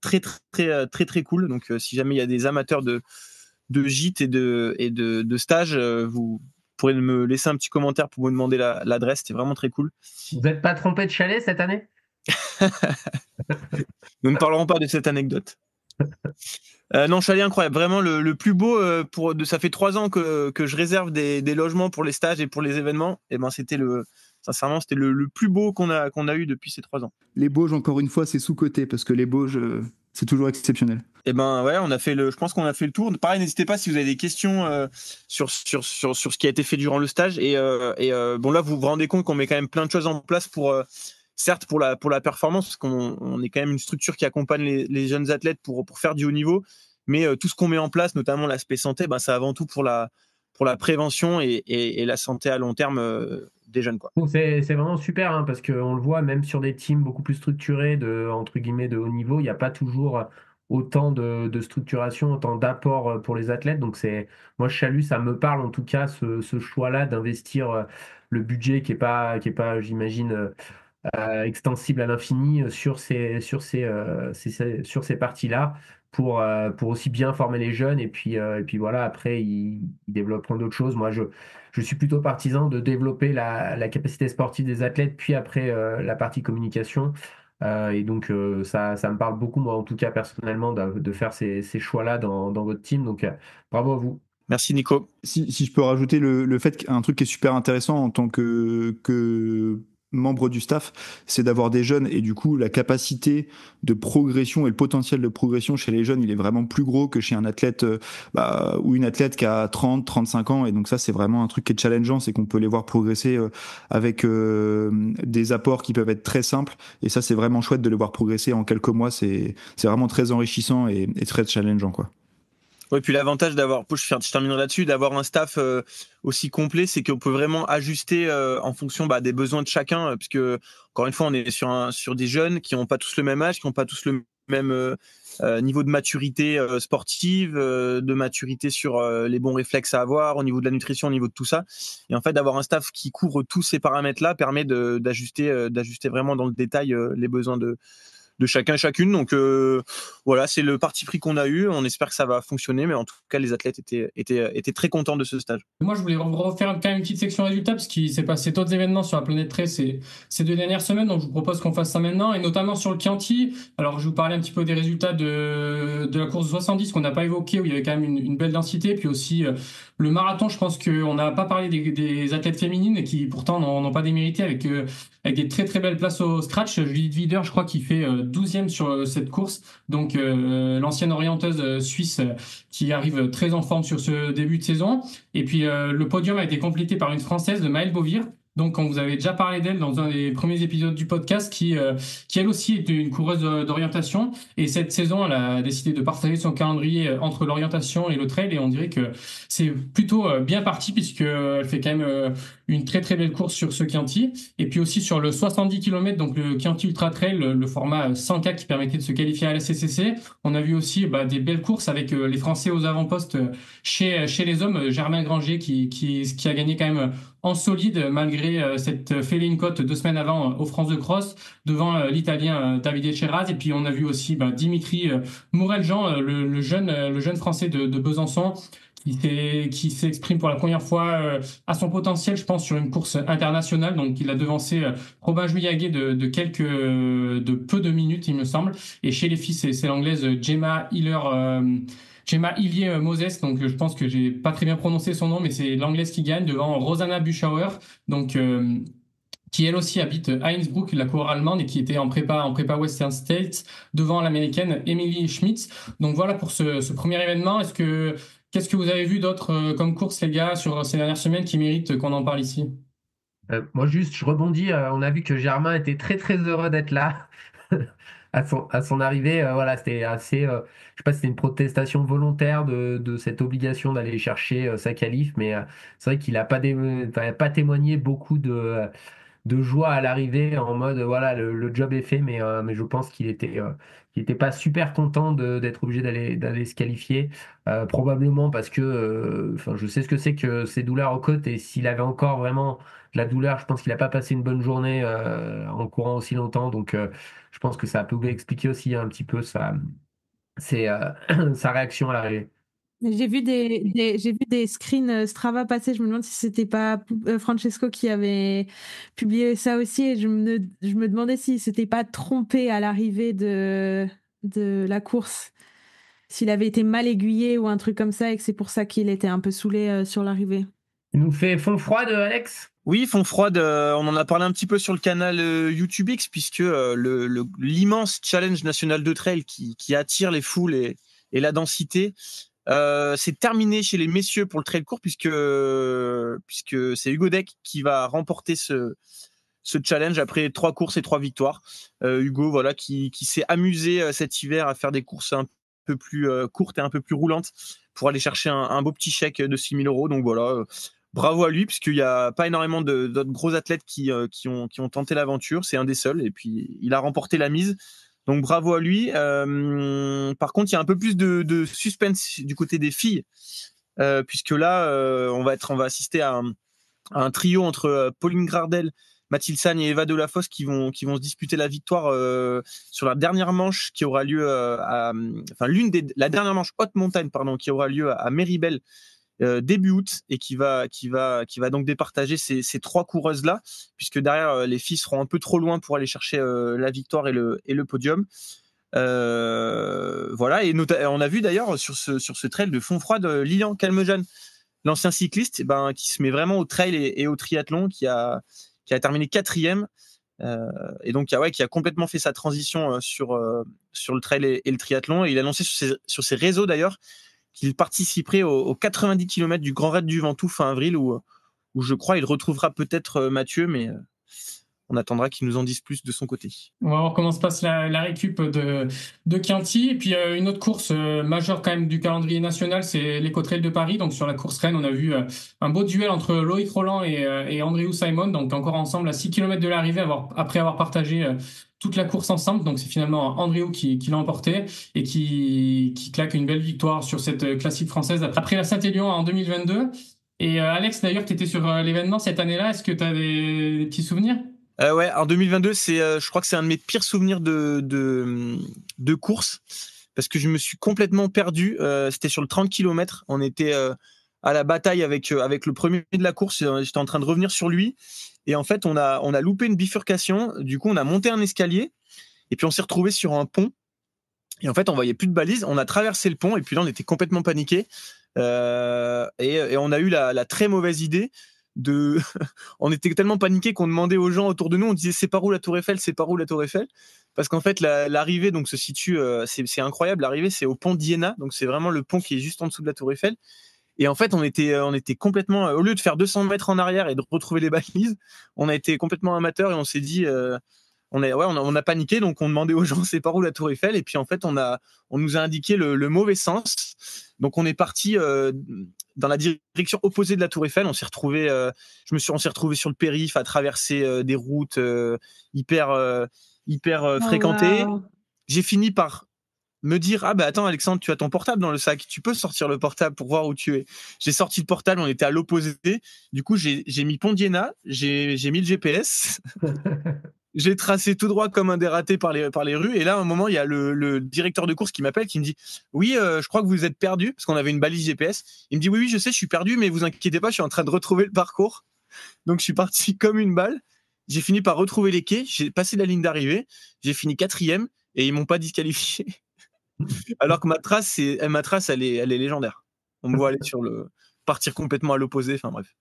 très très cool. Donc si jamais il y a des amateurs de gîtes et de stages, vous pourrez me laisser un petit commentaire pour me demander l'adresse. C'était vraiment très cool. Vous n'êtes pas trompé de chalet cette année? Nous ne parlerons pas de cette anecdote. Non, chalet incroyable, vraiment le plus beau. Ça fait 3 ans que je réserve des logements pour les stages et pour les événements. Et sincèrement, c'était le plus beau qu'on a eu depuis ces 3 ans. Les Bauges, encore une fois, c'est sous-coté parce que les Bauges, c'est toujours exceptionnel. Ouais, je pense qu'on a fait le tour. Pareil, n'hésitez pas si vous avez des questions sur ce qui a été fait durant le stage. Et là, vous vous rendez compte qu'on met quand même plein de choses en place certes pour la performance, parce qu'on est quand même une structure qui accompagne les jeunes athlètes pour faire du haut niveau. Mais tout ce qu'on met en place, notamment l'aspect santé, c'est avant tout pour la prévention et la santé à long terme des jeunes, quoi. Donc c'est vraiment super, hein, parce qu'on le voit même sur des teams beaucoup plus structurés entre guillemets de haut niveau, il n'y a pas toujours autant de structuration, autant d'apport pour les athlètes. Donc moi je salue, ça me parle en tout cas ce choix-là d'investir le budget qui est pas j'imagine extensible à l'infini sur ces parties-là pour aussi bien former les jeunes, et puis voilà, après ils développeront d'autres choses. Moi je suis plutôt partisan de développer la capacité sportive des athlètes, puis après la partie communication. Et donc ça me parle beaucoup, moi en tout cas personnellement, de faire ces choix-là dans votre team. Donc bravo à vous. Merci Nico. Si je peux rajouter le fait qu'un truc qui est super intéressant en tant que membres du staff, c'est d'avoir des jeunes et du coup la capacité de progression et le potentiel de progression chez les jeunes il est vraiment plus gros que chez un athlète ou une athlète qui a 30-35 ans et donc ça c'est vraiment un truc qui est challengeant, c'est qu'on peut les voir progresser avec des apports qui peuvent être très simples et ça c'est vraiment chouette de les voir progresser en quelques mois, c'est vraiment très enrichissant et très challengeant quoi. Ouais, puis l'avantage d'avoir, je terminerai là-dessus, d'avoir un staff aussi complet, c'est qu'on peut vraiment ajuster en fonction des besoins de chacun, puisque encore une fois, on est sur des jeunes qui n'ont pas tous le même âge, qui n'ont pas tous le même niveau de maturité sportive, de maturité sur les bons réflexes à avoir, au niveau de la nutrition, au niveau de tout ça. Et en fait, d'avoir un staff qui couvre tous ces paramètres-là permet d'ajuster vraiment dans le détail les besoins de chacun et chacune. Donc voilà, c'est le parti pris qu'on a eu. On espère que ça va fonctionner, mais en tout cas, les athlètes étaient très contents de ce stage. Moi, je voulais refaire quand même une petite section résultats parce qu'il s'est passé d'autres événements sur la planète Trail ces 2 dernières semaines. Donc, je vous propose qu'on fasse ça maintenant et notamment sur le Chianti. Alors, je vais vous parler un petit peu des résultats de la course de 70 qu'on n'a pas évoqué où il y avait quand même une belle densité. Puis aussi le marathon, je pense qu'on n'a pas parlé des athlètes féminines qui pourtant n'ont pas démérité avec des très très belles places au scratch. Judith Wider, je crois qu'il fait 12e sur cette course. Donc l'ancienne orienteuse suisse qui arrive très en forme sur ce début de saison. Et puis le podium a été complété par une Française de Maëlle Beauvire. Donc, on vous avait déjà parlé d'elle dans un des premiers épisodes du podcast, qui elle aussi est une coureuse d'orientation. Et cette saison, elle a décidé de partager son calendrier entre l'orientation et le trail. Et on dirait que c'est plutôt bien parti puisqu'elle fait quand même une très très belle course sur ce Chianti. Et puis aussi sur le 70 km, donc le Chianti Ultra Trail, le format 100K qui permettait de se qualifier à la CCC. On a vu aussi des belles courses avec les Français aux avant-postes chez les hommes. Germain Granger qui a gagné quand même en solide malgré cette féline cote 2 semaines avant aux France de Cross devant l'Italien Davide Cheraz. Et puis on a vu aussi Dimitri Morel-Jean, le jeune Français de Besançon qui s'exprime pour la première fois à son potentiel, je pense, sur une course internationale. Donc il a devancé Robin Juillaguet de peu de minutes, il me semble. Et chez les filles, c'est l'anglaise Gemma Hillier-Moses, donc je pense que j'ai pas très bien prononcé son nom, mais c'est l'anglaise qui gagne devant Rosanna Buschauer, donc qui elle aussi habite à Innsbruck, la coureur allemande, et qui était en prépa Western States devant l'américaine Emily Schmitz. Donc voilà pour ce premier événement. Qu'est-ce que vous avez vu d'autre comme course, les gars, sur ces dernières semaines qui méritent qu'on en parle ici? Moi, juste, je rebondis. On a vu que Germain était très, très heureux d'être là à son arrivée. Voilà, c'était assez. Je sais pas si c'était une protestation volontaire de cette obligation d'aller chercher sa qualif, mais c'est vrai qu'il n'a pas témoigné beaucoup de joie à l'arrivée en mode voilà, le job est fait, mais je pense qu'il était pas super content d'être obligé d'aller se qualifier. Probablement parce que je sais ce que c'est que ces douleurs aux côtes et s'il avait encore vraiment de la douleur, je pense qu'il n'a pas passé une bonne journée en courant aussi longtemps. Donc je pense que ça peut expliquer aussi un petit peu sa réaction à l'arrivée. J'ai vu des screens Strava passer. Je me demande si c'était pas Francesco qui avait publié ça aussi. Et je me demandais s'il s'était pas trompé à l'arrivée de la course. S'il avait été mal aiguillé ou un truc comme ça et que c'est pour ça qu'il était un peu saoulé sur l'arrivée. Il nous fait fond froide, Alex? Oui, fond froide, on en a parlé un petit peu sur le canal YouTube X, puisque l'immense challenge national de trail qui attire les foules et la densité, c'est terminé chez les messieurs pour le trail court, puisque c'est Hugo Deck qui va remporter ce challenge après 3 courses et 3 victoires. Hugo, voilà, qui s'est amusé cet hiver à faire des courses un peu plus courtes et un peu plus roulantes pour aller chercher un beau petit chèque de 6 000 €. Donc voilà, bravo à lui, puisqu'il n'y a pas énormément d'autres gros athlètes qui ont tenté l'aventure. C'est un des seuls, et puis il a remporté la mise. Donc bravo à lui. Par contre, il y a un peu plus de suspense du côté des filles, puisque là, on va assister à un trio entre Pauline Gradel, Mathilde Sagne et Eva Delafosse qui vont se disputer la victoire sur la dernière manche qui aura lieu la dernière manche haute montagne, qui aura lieu à Méribel début août, et qui va donc départager ces 3 coureuses là, puisque derrière les filles seront un peu trop loin pour aller chercher la victoire et le podium. Voilà, et on a vu d'ailleurs sur ce trail de fond froid de Lilian Calmejane, l'ancien cycliste, qui se met vraiment au trail et au triathlon, qui a qui a terminé 4e. Et donc, qui a complètement fait sa transition sur le trail et le triathlon. Et il a annoncé sur ses réseaux d'ailleurs qu'il participerait aux 90 km du Grand Raid du Ventoux fin avril, où je crois il retrouvera peut-être Mathieu, mais on attendra qu'il nous en dise plus de son côté. On va voir comment se passe la récup de Chianti. Et puis une autre course majeure quand même du calendrier national, c'est l'Eco-Trail de Paris. Donc sur la course Rennes, on a vu un beau duel entre Loïc Roland et Andrew Simon, donc encore ensemble à 6 km de l'arrivée, après avoir partagé toute la course ensemble. Donc c'est finalement Andrew qui l'a emporté et qui claque une belle victoire sur cette classique française après la Saint-Élion en 2022. Et Alex, d'ailleurs, tu étais sur l'événement cette année-là. Est-ce que tu as des petits souvenirs? Ouais, en 2022, je crois que c'est un de mes pires souvenirs de course, parce que je me suis complètement perdu. C'était sur le 30 km. On était à la bataille avec le premier de la course. J'étais en train de revenir sur lui. Et en fait, on a loupé une bifurcation. Du coup, on a monté un escalier. Et puis, on s'est retrouvé sur un pont. Et en fait, on voyait plus de balises. On a traversé le pont. Et puis là, on était complètement paniqués. Et on a eu la très mauvaise idée on était tellement paniqués qu'on demandait aux gens autour de nous, on disait c'est par où la Tour Eiffel, parce qu'en fait l'arrivée donc se situe, c'est incroyable, l'arrivée c'est au pont d'Iéna, donc c'est vraiment le pont qui est juste en dessous de la Tour Eiffel. Et en fait on était complètement, au lieu de faire 200 mètres en arrière et de retrouver les balises, on a été complètement amateurs et on s'est dit on a paniqué, donc on demandait aux gens c'est par où la Tour Eiffel, et puis en fait on nous a indiqué le mauvais sens. Donc on est parti dans la direction opposée de la Tour Eiffel. On s'est retrouvé sur le périph' à traverser des routes hyper fréquentées. Wow. J'ai fini par me dire attends Alexandre, tu as ton portable dans le sac, tu peux sortir le portable pour voir où tu es. J'ai sorti le portable, on était à l'opposé. Du coup j'ai mis Pont d'Iéna, j'ai mis le GPS. J'ai tracé tout droit comme un dératé par les rues. Et là, à un moment, il y a le directeur de course qui m'appelle, qui me dit « Oui, je crois que vous êtes perdu », parce qu'on avait une balise GPS. Il me dit « Oui, je sais, je suis perdu, mais vous inquiétez pas, je suis en train de retrouver le parcours. » Donc, je suis parti comme une balle. J'ai fini par retrouver les quais. J'ai passé la ligne d'arrivée. J'ai fini 4e et ils m'ont pas disqualifié. Alors que ma trace, elle est légendaire. On me voit aller partir complètement à l'opposé. Enfin, bref.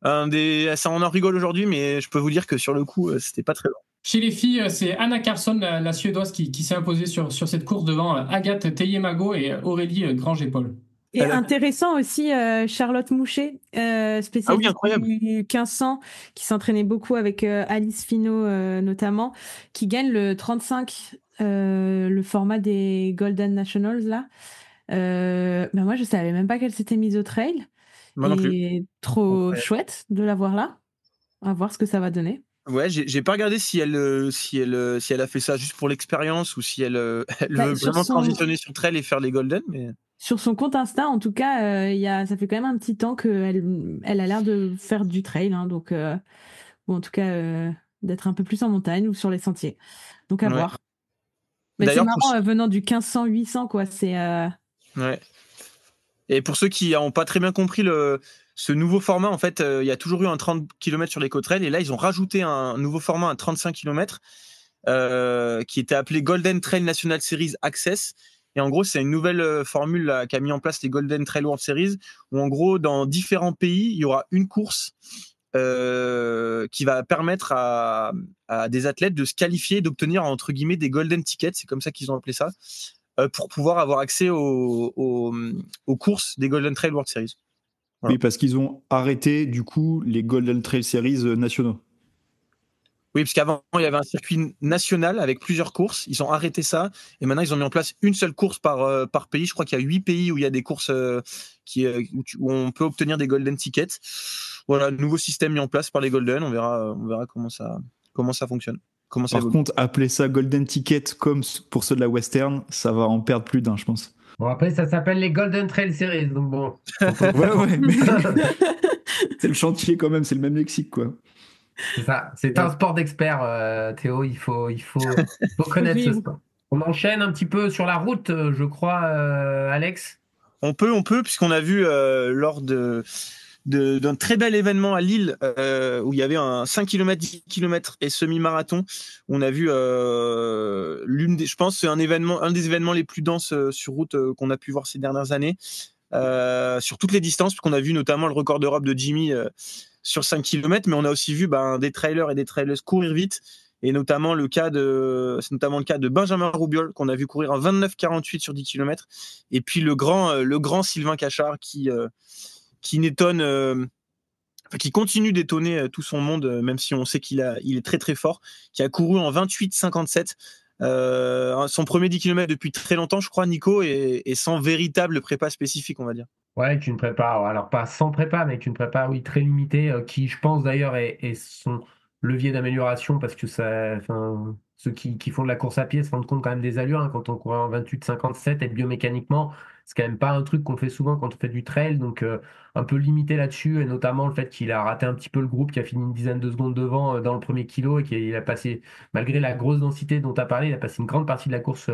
Ça, on en rigole aujourd'hui, mais je peux vous dire que sur le coup, c'était pas très long. Chez les filles, c'est Anna Carlsson, la Suédoise, qui s'est imposée sur cette course devant Agathe Teyemago et Aurélie Grange-Épaule. Et intéressant aussi, Charlotte Mouchet, spécialiste du 1500, qui s'entraînait beaucoup avec Alice Finot notamment, qui gagne le 35, le format des Golden Nationals là. Moi, je savais même pas qu'elle s'était mise au trail. Moi non plus. Et trop chouette de la voir là. À voir ce que ça va donner. Ouais, j'ai pas regardé si elle a fait ça juste pour l'expérience ou si elle veut vraiment transitionner sur trail et faire les golden. Mais sur son compte Insta, en tout cas, ça fait quand même un petit temps qu'elle a l'air de faire du trail, hein, donc ou en tout cas d'être un peu plus en montagne ou sur les sentiers. Donc à voir. Mais c'est marrant venant du 1500-800 quoi. C'est. Ouais. Et pour ceux qui n'ont pas très bien compris ce nouveau format, en fait, il y a toujours eu un 30 km sur l'Eco-Trail, et là, ils ont rajouté un nouveau format, un 35 km, qui était appelé Golden Trail National Series Access. Et en gros, c'est une nouvelle formule qu'a mis en place les Golden Trail World Series, où en gros, dans différents pays, il y aura une course qui va permettre à des athlètes de se qualifier et d'obtenir, entre guillemets, des Golden Tickets, c'est comme ça qu'ils ont appelé ça, pour pouvoir avoir accès aux courses des Golden Trail World Series. Voilà. Oui, parce qu'ils ont arrêté, du coup, les Golden Trail Series nationaux. Oui, parce qu'avant, il y avait un circuit national avec plusieurs courses. Ils ont arrêté ça. Et maintenant, ils ont mis en place une seule course par pays. Je crois qu'il y a 8 pays où il y a des courses où on peut obtenir des Golden Tickets. Voilà, nouveau système mis en place par les Golden. On verra comment ça fonctionne. Par contre, appeler ça Golden Ticket comme pour ceux de la Western, ça va en perdre plus d'un, je pense. Bon, après, ça s'appelle les Golden Trail Series, donc bon. ouais, mais c'est le chantier quand même, c'est le même lexique, quoi. C'est ça, c'est un sport d'expert, Théo, il faut connaître ce sport. On enchaîne un petit peu sur la route, je crois, Alex. On peut, puisqu'on a vu lors d'un très bel événement à Lille où il y avait un 5 km, 10 km et semi-marathon. On a vu je pense c'est un des événements les plus denses sur route qu'on a pu voir ces dernières années sur toutes les distances, puisqu'on a vu notamment le record d'Europe de Jimmy sur 5 km, mais on a aussi vu des trailers et des trailers courir vite, et notamment le cas de Benjamin Roubiol qu'on a vu courir en 29,48 sur 10 km, et puis le grand Sylvain Cachard qui n'étonne, qui continue d'étonner tout son monde, même si on sait il est très très fort, qui a couru en 28,57. Son premier 10 km depuis très longtemps, je crois, Nico, et sans véritable prépa spécifique, on va dire. Ouais, avec une prépa, alors pas sans prépa, mais avec une prépa, oui, très limitée, qui, je pense d'ailleurs, est son levier d'amélioration, parce que ceux qui font de la course à pied se rendent compte quand même des allures, hein, quand on court en 28,57, et biomécaniquement, c'est quand même pas un truc qu'on fait souvent quand on fait du trail, donc un peu limité là-dessus, et notamment le fait qu'il a raté un petit peu le groupe, qui a fini une dizaine de secondes devant dans le premier kilo, et qu'il a passé, malgré la grosse densité dont tu as parlé, il a passé une grande partie de la course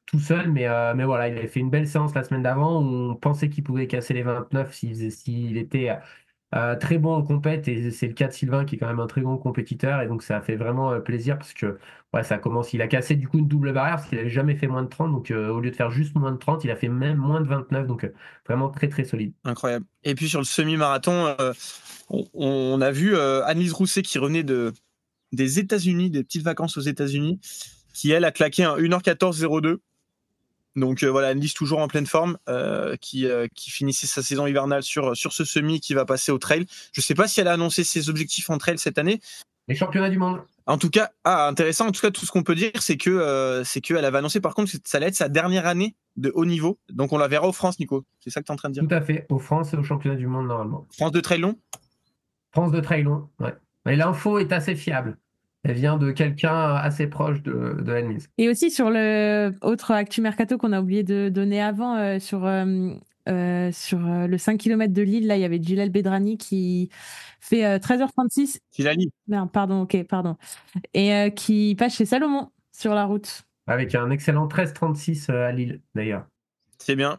tout seul, mais voilà, il avait fait une belle séance la semaine d'avant où on pensait qu'il pouvait casser les 29 s'il était très bon en compète, et c'est le cas de Sylvain qui est quand même un très bon compétiteur, et donc ça a fait vraiment plaisir parce que ouais, ça commence, il a cassé du coup une double barrière parce qu'il n'avait jamais fait moins de 30, donc au lieu de faire juste moins de 30, il a fait même moins de 29, donc vraiment très très solide. Incroyable. Et puis sur le semi-marathon, on a vu Annelise Rousset qui revenait des États-Unis, des petites vacances aux États-Unis, qui elle a claqué un 1h14,02. Donc voilà, Annelise toujours en pleine forme, qui finissait sa saison hivernale sur ce semi, qui va passer au trail. Je ne sais pas si elle a annoncé ses objectifs en trail cette année. Les championnats du monde. En tout cas, intéressant. En tout cas, tout ce qu'on peut dire, c'est qu'elle avait annoncé par contre que ça allait être sa dernière année de haut niveau. Donc on la verra aux France, Nico. C'est ça que tu es en train de dire? Tout à fait, aux France et aux championnats du monde normalement. France de trail long? France de trail long, ouais. Mais l'info est assez fiable. Elle vient de quelqu'un assez proche de Annelise. Et aussi sur le autre actu mercato qu'on a oublié de donner avant, sur le 5 km de Lille, là, il y avait Gilal Bedrani qui fait 13h36. Gilali. Merde, pardon. Et qui passe chez Salomon sur la route. Avec un excellent 13,36 à Lille, d'ailleurs. C'est bien.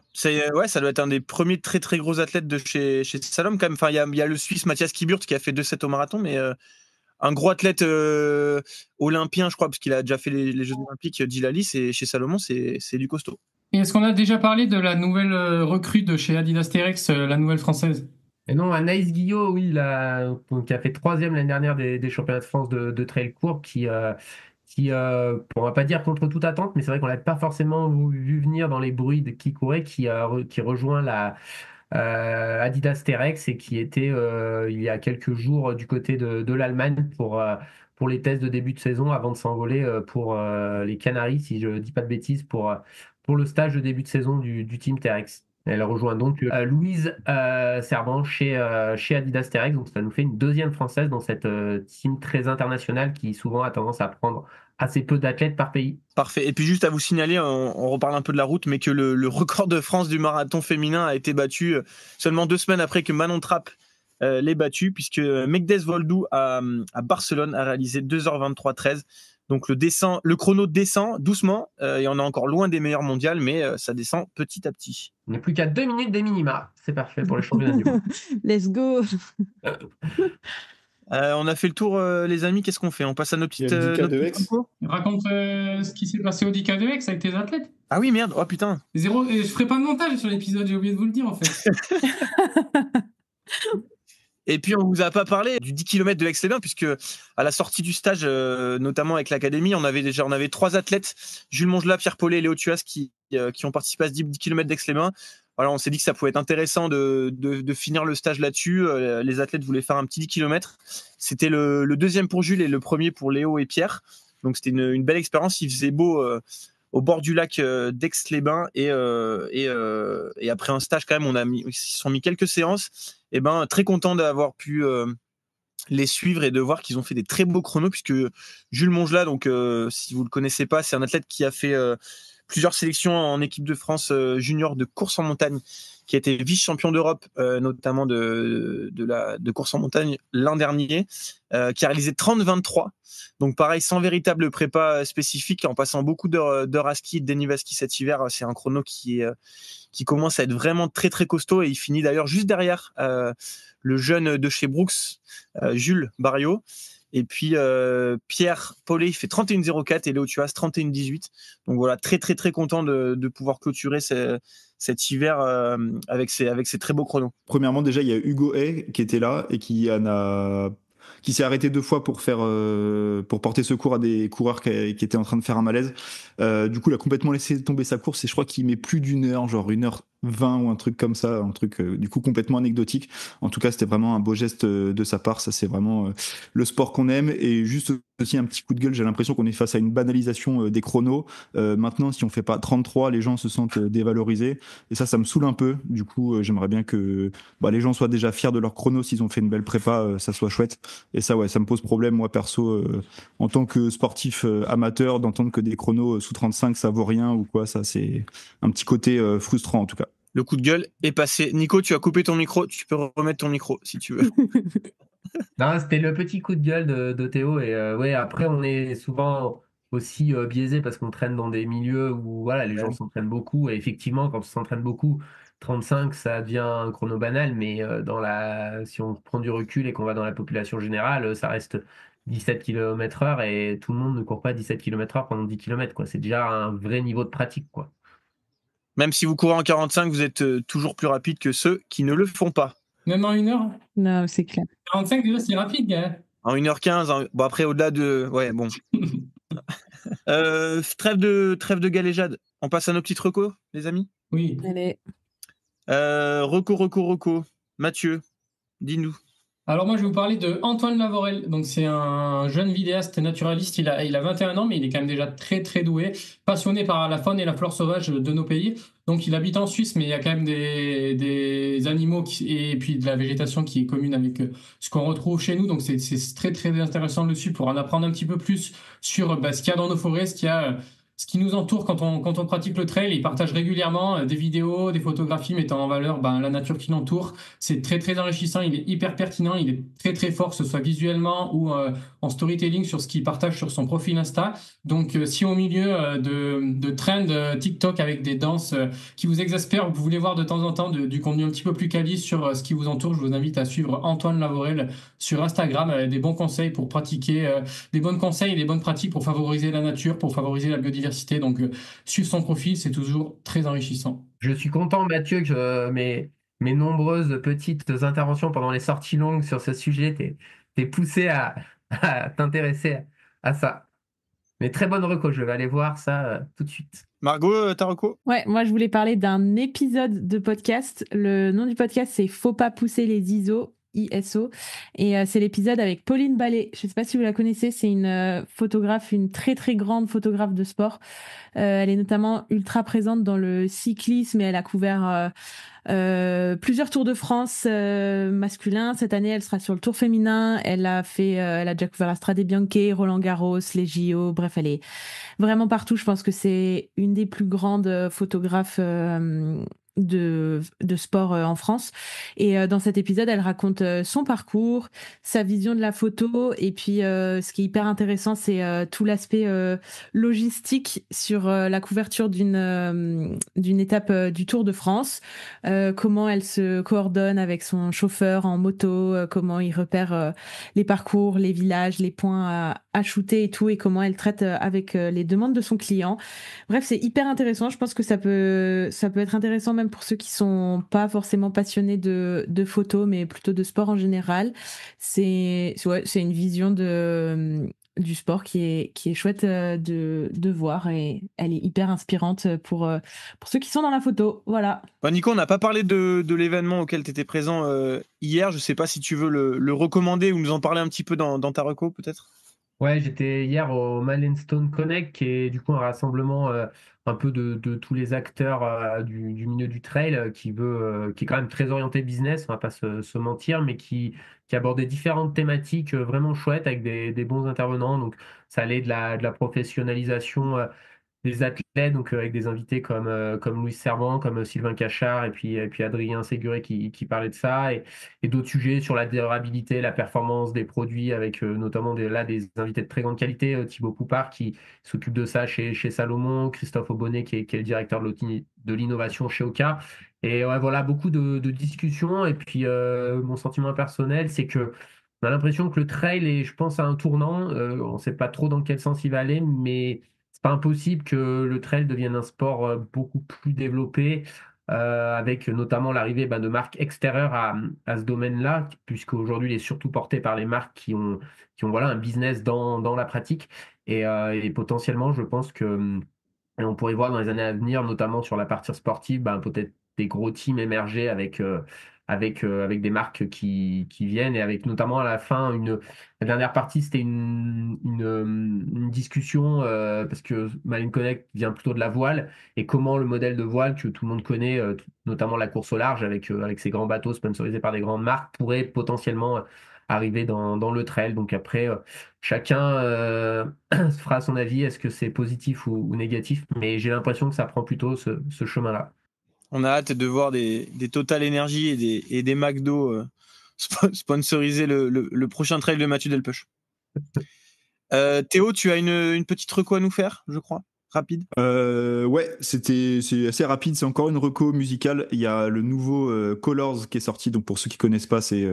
Ouais, ça doit être un des premiers très très gros athlètes de chez Salom quand même. Enfin, il y a le Suisse Mathias Kiburt qui a fait 2,7 au marathon, mais un gros athlète olympien, je crois, parce qu'il a déjà fait les Jeux Olympiques. Gilali, c'est chez Salomon, c'est du costaud. Et est-ce qu'on a déjà parlé de la nouvelle recrue de chez Adidas Terex, la nouvelle française? Et non, Anaïs Guillot, oui, qui a fait 3e l'année dernière des championnats de France de trail court, qui on va pas dire contre toute attente, mais c'est vrai qu'on l'avait pas forcément vu venir dans les bruits qui couraient, qui rejoint la Adidas Terex, et qui était il y a quelques jours du côté de l'Allemagne pour les tests de début de saison, avant de s'envoler pour les Canaries, si je dis pas de bêtises, pour le stage de début de saison du team Terex. Elle rejoint donc Louise Servan chez Adidas Terex, donc ça nous fait une 2e française dans cette team très internationale qui souvent a tendance à prendre assez peu d'athlètes par pays. Parfait. Et puis juste à vous signaler, on reparle un peu de la route, mais que le record de France du marathon féminin a été battu seulement 2 semaines après que Manon Trapp l'ait battu, puisque Megdes Voldou à Barcelone a réalisé 2h23,13. Donc le chrono descend doucement, et on est encore loin des meilleurs mondiales, mais ça descend petit à petit. On n'est plus qu'à 2 minutes des minima. C'est parfait pour les championnats du monde. Let's go. On a fait le tour, les amis. Qu'est-ce qu'on fait? On passe à nos petites. Raconte ce qui s'est passé au 10K de Aix avec tes athlètes. Ah oui, merde. Oh putain. Je ferai pas de montage sur l'épisode, j'ai oublié de vous le dire en fait. Et puis, on vous a pas parlé du 10 km de Aix-les-Bains, puisque à la sortie du stage, notamment avec l'académie, on avait 3 athlètes, Jules Mongelat, Pierre Paulet et Léo Tuas, qui ont participé à ce 10 km d'Aix-les-Bains. Voilà, on s'est dit que ça pouvait être intéressant de finir le stage là-dessus. Les athlètes voulaient faire un petit 10 km. C'était le 2e pour Jules et le 1er pour Léo et Pierre. Donc, c'était une belle expérience. Il faisait beau au bord du lac d'Aix-les-Bains, et après un stage quand même, ils se sont mis quelques séances. Et très content d'avoir pu les suivre et de voir qu'ils ont fait des très beaux chronos, puisque Jules Mongelat, donc si vous le connaissez pas, c'est un athlète qui a fait plusieurs sélections en équipe de France junior de course en montagne, qui a été vice-champion d'Europe, notamment de course en montagne l'an dernier, qui a réalisé 30-23. Donc pareil, sans véritable prépa spécifique, en passant beaucoup d'heures à ski, de dénivelé à ski cet hiver. C'est un chrono qui commence à être vraiment très très costaud, et il finit d'ailleurs juste derrière le jeune de chez Brooks, Jules Barriot, Et puis Pierre Paulet il fait 31,04 et Léo Tuas 31,18. Donc voilà, très très très content de pouvoir clôturer cet hiver avec ces très beaux chronos. Premièrement, déjà, il y a Hugo Hay qui était là et qui s'est arrêté 2 fois pour porter secours à des coureurs qui étaient en train de faire un malaise. Du coup, il a complètement laissé tomber sa course et je crois qu'il met plus d'1 heure, genre 1h20 ou un truc comme ça, un truc du coup complètement anecdotique. En tout cas, c'était vraiment un beau geste de sa part. Ça, c'est vraiment le sport qu'on aime. Et juste aussi un petit coup de gueule, j'ai l'impression qu'on est face à une banalisation des chronos. Maintenant, si on fait pas 33, les gens se sentent dévalorisés. Et ça me saoule un peu. Du coup, j'aimerais bien que les gens soient déjà fiers de leur chrono s'ils ont fait une belle prépa, ça soit chouette. Et ça, ouais, ça me pose problème, moi, perso, en tant que sportif amateur, d'entendre que des chronos sous 35, ça vaut rien ou quoi. Ça, c'est un petit côté frustrant, en tout cas. Le coup de gueule est passé. Nico, tu as coupé ton micro. Tu peux remettre ton micro si tu veux. Non, c'était le petit coup de gueule de Théo. Et ouais, après, on est souvent aussi biaisé parce qu'on traîne dans des milieux où voilà, les gens s'entraînent beaucoup. Et effectivement, quand on s'entraîne beaucoup, 35, ça devient un chrono banal. Mais si on prend du recul et qu'on va dans la population générale, ça reste 17 km/h et tout le monde ne court pas 17 km/h pendant 10 km, quoi. C'est déjà un vrai niveau de pratique, quoi. Même si vous courez en 45, vous êtes toujours plus rapide que ceux qui ne le font pas. Même en 1 heure? Non, c'est clair. 45, déjà, c'est rapide, gars. En 1h15, bon après au-delà de... Ouais, bon. Trêve de galéjade. On passe à nos petites recos, les amis? Oui. Allez. Reco. Mathieu, dis-nous. Alors moi, je vais vous parler de Antoine Lavorel. Donc c'est un jeune vidéaste naturaliste. Il a 21 ans, mais il est quand même déjà très très doué, passionné par la faune et la flore sauvage de nos pays. Donc il habite en Suisse, mais il y a quand même des animaux et puis de la végétation qui est commune avec ce qu'on retrouve chez nous. Donc c'est très très intéressant dessus pour en apprendre un petit peu plus sur ce qu'il y a dans nos forêts, ce qui nous entoure quand on pratique le trail. Il partage régulièrement des vidéos, des photographies mettant en valeur la nature qui l'entoure. C'est très très enrichissant, il est hyper pertinent, il est très très fort, que ce soit visuellement ou en storytelling sur ce qu'il partage sur son profil Insta. Donc si au milieu de trends TikTok avec des danses qui vous exaspèrent, vous voulez voir de temps en temps du contenu un petit peu plus quali sur ce qui vous entoure, je vous invite à suivre Antoine Lavorel sur Instagram, des bons conseils pour pratiquer, des bons conseils et des bonnes pratiques pour favoriser la nature, pour favoriser la biodiversité. Donc suivre son profil, c'est toujours très enrichissant. Je suis content, Mathieu, que mes nombreuses petites interventions pendant les sorties longues sur ce sujet t'aient poussé à t'intéresser à ça. Mais très bonne reco, je vais aller voir ça tout de suite. Margot, ta reco? Ouais, moi je voulais parler d'un épisode de podcast. Le nom du podcast, c'est Faut pas pousser les ISO. ISO. Et c'est l'épisode avec Pauline Ballet. Je ne sais pas si vous la connaissez, c'est une photographe, une très très grande photographe de sport. Elle est notamment ultra présente dans le cyclisme et elle a couvert plusieurs Tours de France masculins. Cette année, elle sera sur le Tour féminin. Elle a déjà couvert la Strade Bianche, Roland-Garros, les JO. Bref, elle est vraiment partout. Je pense que c'est une des plus grandes photographes de sport en France. Et dans cet épisode, elle raconte son parcours, sa vision de la photo. Et puis, ce qui est hyper intéressant, c'est tout l'aspect logistique sur la couverture d'une étape du Tour de France. Comment elle se coordonne avec son chauffeur en moto, comment il repère les parcours, les villages, les points à shooter et tout, et comment elle traite avec les demandes de son client. Bref, c'est hyper intéressant. Je pense que ça peut être intéressant même pour ceux qui sont pas forcément passionnés de photos, mais plutôt de sport en général. C'est une vision du sport qui est chouette de voir, et elle est hyper inspirante pour ceux qui sont dans la photo. Voilà. Nico, on n'a pas parlé de l'événement auquel tu étais présent hier. Je sais pas si tu veux le recommander ou nous en parler un petit peu dans ta reco, peut-être. Ouais, j'étais hier au Malenstone Connect, qui est du coup un rassemblement un peu de tous les acteurs du milieu du trail, qui est quand même très orienté business, on va pas se mentir, mais qui abordait différentes thématiques vraiment chouettes avec des bons intervenants. Donc ça allait de la professionnalisation des athlètes, donc avec des invités comme Louis Servan, comme Sylvain Cachard, et puis Adrien Séguré qui parlait de ça, et d'autres sujets sur la durabilité, la performance des produits, avec notamment des invités de très grande qualité, Thibaut Poupard qui s'occupe de ça chez Salomon, Christophe Aubonnet qui est le directeur de l'innovation chez Oka. Et ouais, voilà, beaucoup de discussions. Et puis mon sentiment personnel, c'est que On a l'impression que le trail est, je pense, à un tournant. On ne sait pas trop dans quel sens il va aller, mais c'est pas impossible que le trail devienne un sport beaucoup plus développé, avec notamment l'arrivée de marques extérieures à ce domaine-là, puisque aujourd'hui il est surtout porté par les marques qui ont voilà, un business dans la pratique. Et potentiellement, je pense que et on pourrait voir dans les années à venir, notamment sur la partie sportive, peut-être des gros teams émerger avec des marques qui viennent et avec notamment à la fin la dernière partie, c'était une discussion parce que Marine Connect vient plutôt de la voile et comment le modèle de voile que tout le monde connaît, notamment la course au large avec ces grands bateaux sponsorisés par des grandes marques, pourrait potentiellement arriver dans le trail. Donc après, chacun fera son avis, est-ce que c'est positif ou négatif, mais j'ai l'impression que ça prend plutôt ce chemin-là. On a hâte de voir des Total Energy et des McDo sponsoriser le prochain trail de Mathieu Delpech. Théo, tu as une petite reco à nous faire, je crois, rapide. Ouais, c'est assez rapide. C'est encore une reco musicale. Il y a le nouveau Colors qui est sorti. Donc pour ceux qui connaissent pas, c'est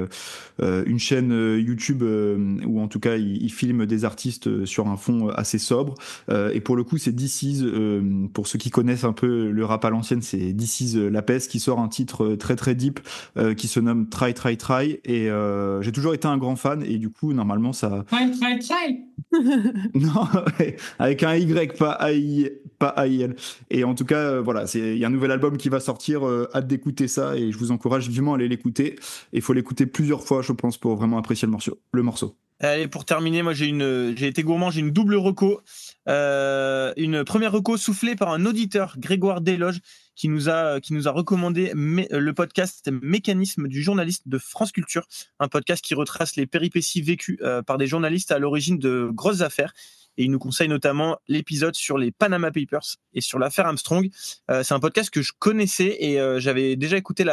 une chaîne YouTube où en tout cas il filme des artistes sur un fond assez sobre. Et pour le coup, c'est This Is. Pour ceux qui connaissent un peu le rap à l'ancienne, c'est This Is La Peste qui sort un titre très très deep qui se nomme Try Try Try. Et j'ai toujours été un grand fan. Et du coup, normalement, ça. Try Try Try. Non, avec un Y, pas AIL. Et en tout cas, voilà, il y a un nouvel album qui va sortir. Hâte d'écouter ça et je vous encourage vivement à aller l'écouter. Il faut l'écouter plusieurs fois, je pense, pour vraiment apprécier le morceau. Allez, pour terminer, moi j'ai été gourmand, j'ai une double reco. Une première reco soufflée par un auditeur, Grégoire Desloges, qui nous a recommandé le podcast Mécanisme du journaliste de France Culture, un podcast qui retrace les péripéties vécues par des journalistes à l'origine de grosses affaires. Et il nous conseille notamment l'épisode sur les Panama Papers et sur l'affaire Armstrong. C'est un podcast que je connaissais et j'avais déjà écouté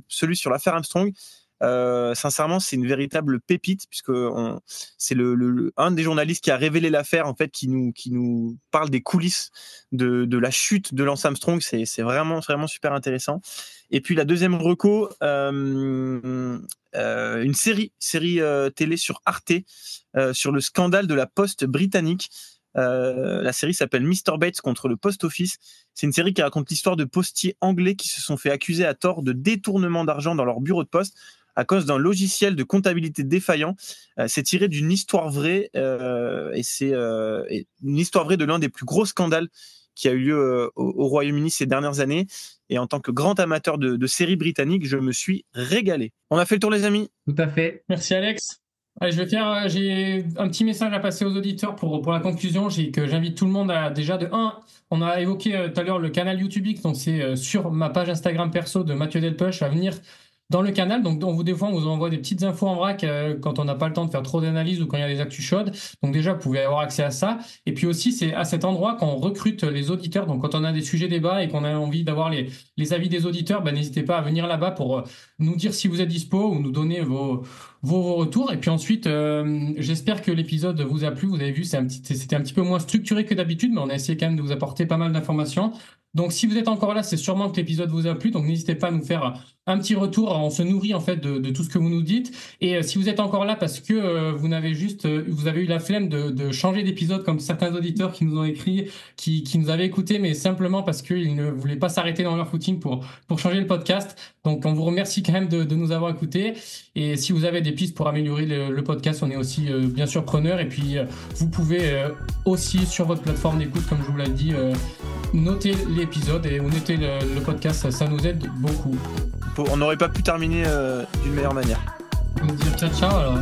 celui sur l'affaire Armstrong. Sincèrement, c'est une véritable pépite puisque c'est un des journalistes qui a révélé l'affaire en fait, qui nous parle des coulisses de la chute de Lance Armstrong. C'est vraiment super intéressant. Et puis la deuxième reco, une série télé sur Arte sur le scandale de la Poste britannique. La série s'appelle Mr. Bates contre le Post Office. C'est une série qui raconte l'histoire de postiers anglais qui se sont fait accuser à tort de détournement d'argent dans leur bureau de poste à cause d'un logiciel de comptabilité défaillant. C'est tiré d'une histoire vraie et c'est une histoire vraie de l'un des plus gros scandales qui a eu lieu au Royaume-Uni ces dernières années. Et en tant que grand amateur de séries britanniques, je me suis régalé. On a fait le tour, les amis. Tout à fait. Merci, Alex. Allez, j'ai un petit message à passer aux auditeurs pour la conclusion. J'invite tout le monde à déjà on a évoqué tout à l'heure le canal YouTube, donc c'est sur ma page Instagram perso de Mathieu Delpech à venir dans le canal. Donc des fois on vous envoie des petites infos en vrac quand on n'a pas le temps de faire trop d'analyse ou quand il y a des actus chaudes. Donc déjà vous pouvez avoir accès à ça. Et puis aussi c'est à cet endroit qu'on recrute les auditeurs. Donc quand on a des sujets débats et qu'on a envie d'avoir les avis des auditeurs, n'hésitez pas à venir là-bas pour nous dire si vous êtes dispo ou nous donner vos retours. Et puis ensuite, j'espère que l'épisode vous a plu. Vous avez vu, c'était un petit peu moins structuré que d'habitude, mais on a essayé quand même de vous apporter pas mal d'informations. Donc si vous êtes encore là, c'est sûrement que l'épisode vous a plu. Donc n'hésitez pas à nous faire un petit retour. On se nourrit en fait de tout ce que vous nous dites. Et si vous êtes encore là parce que vous avez eu la flemme de changer d'épisode comme certains auditeurs qui nous ont écrit, qui nous avaient écouté, mais simplement parce qu'ils ne voulaient pas s'arrêter dans leur footing pour changer le podcast. Donc on vous remercie quand même de nous avoir écoutés. Et si vous avez des pistes pour améliorer le podcast, on est aussi bien sûr preneurs. Et puis vous pouvez aussi sur votre plateforme d'écoute, comme je vous l'ai dit, noter l'épisode et noter le podcast, ça nous aide beaucoup. On n'aurait pas pu terminer d'une meilleure manière. On vous dit ciao alors.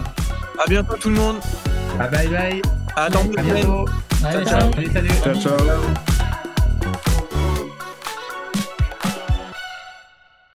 À bientôt tout le monde. Bye bye. À dans 2 semaines. Allez, ciao. ciao. Salut. Ciao.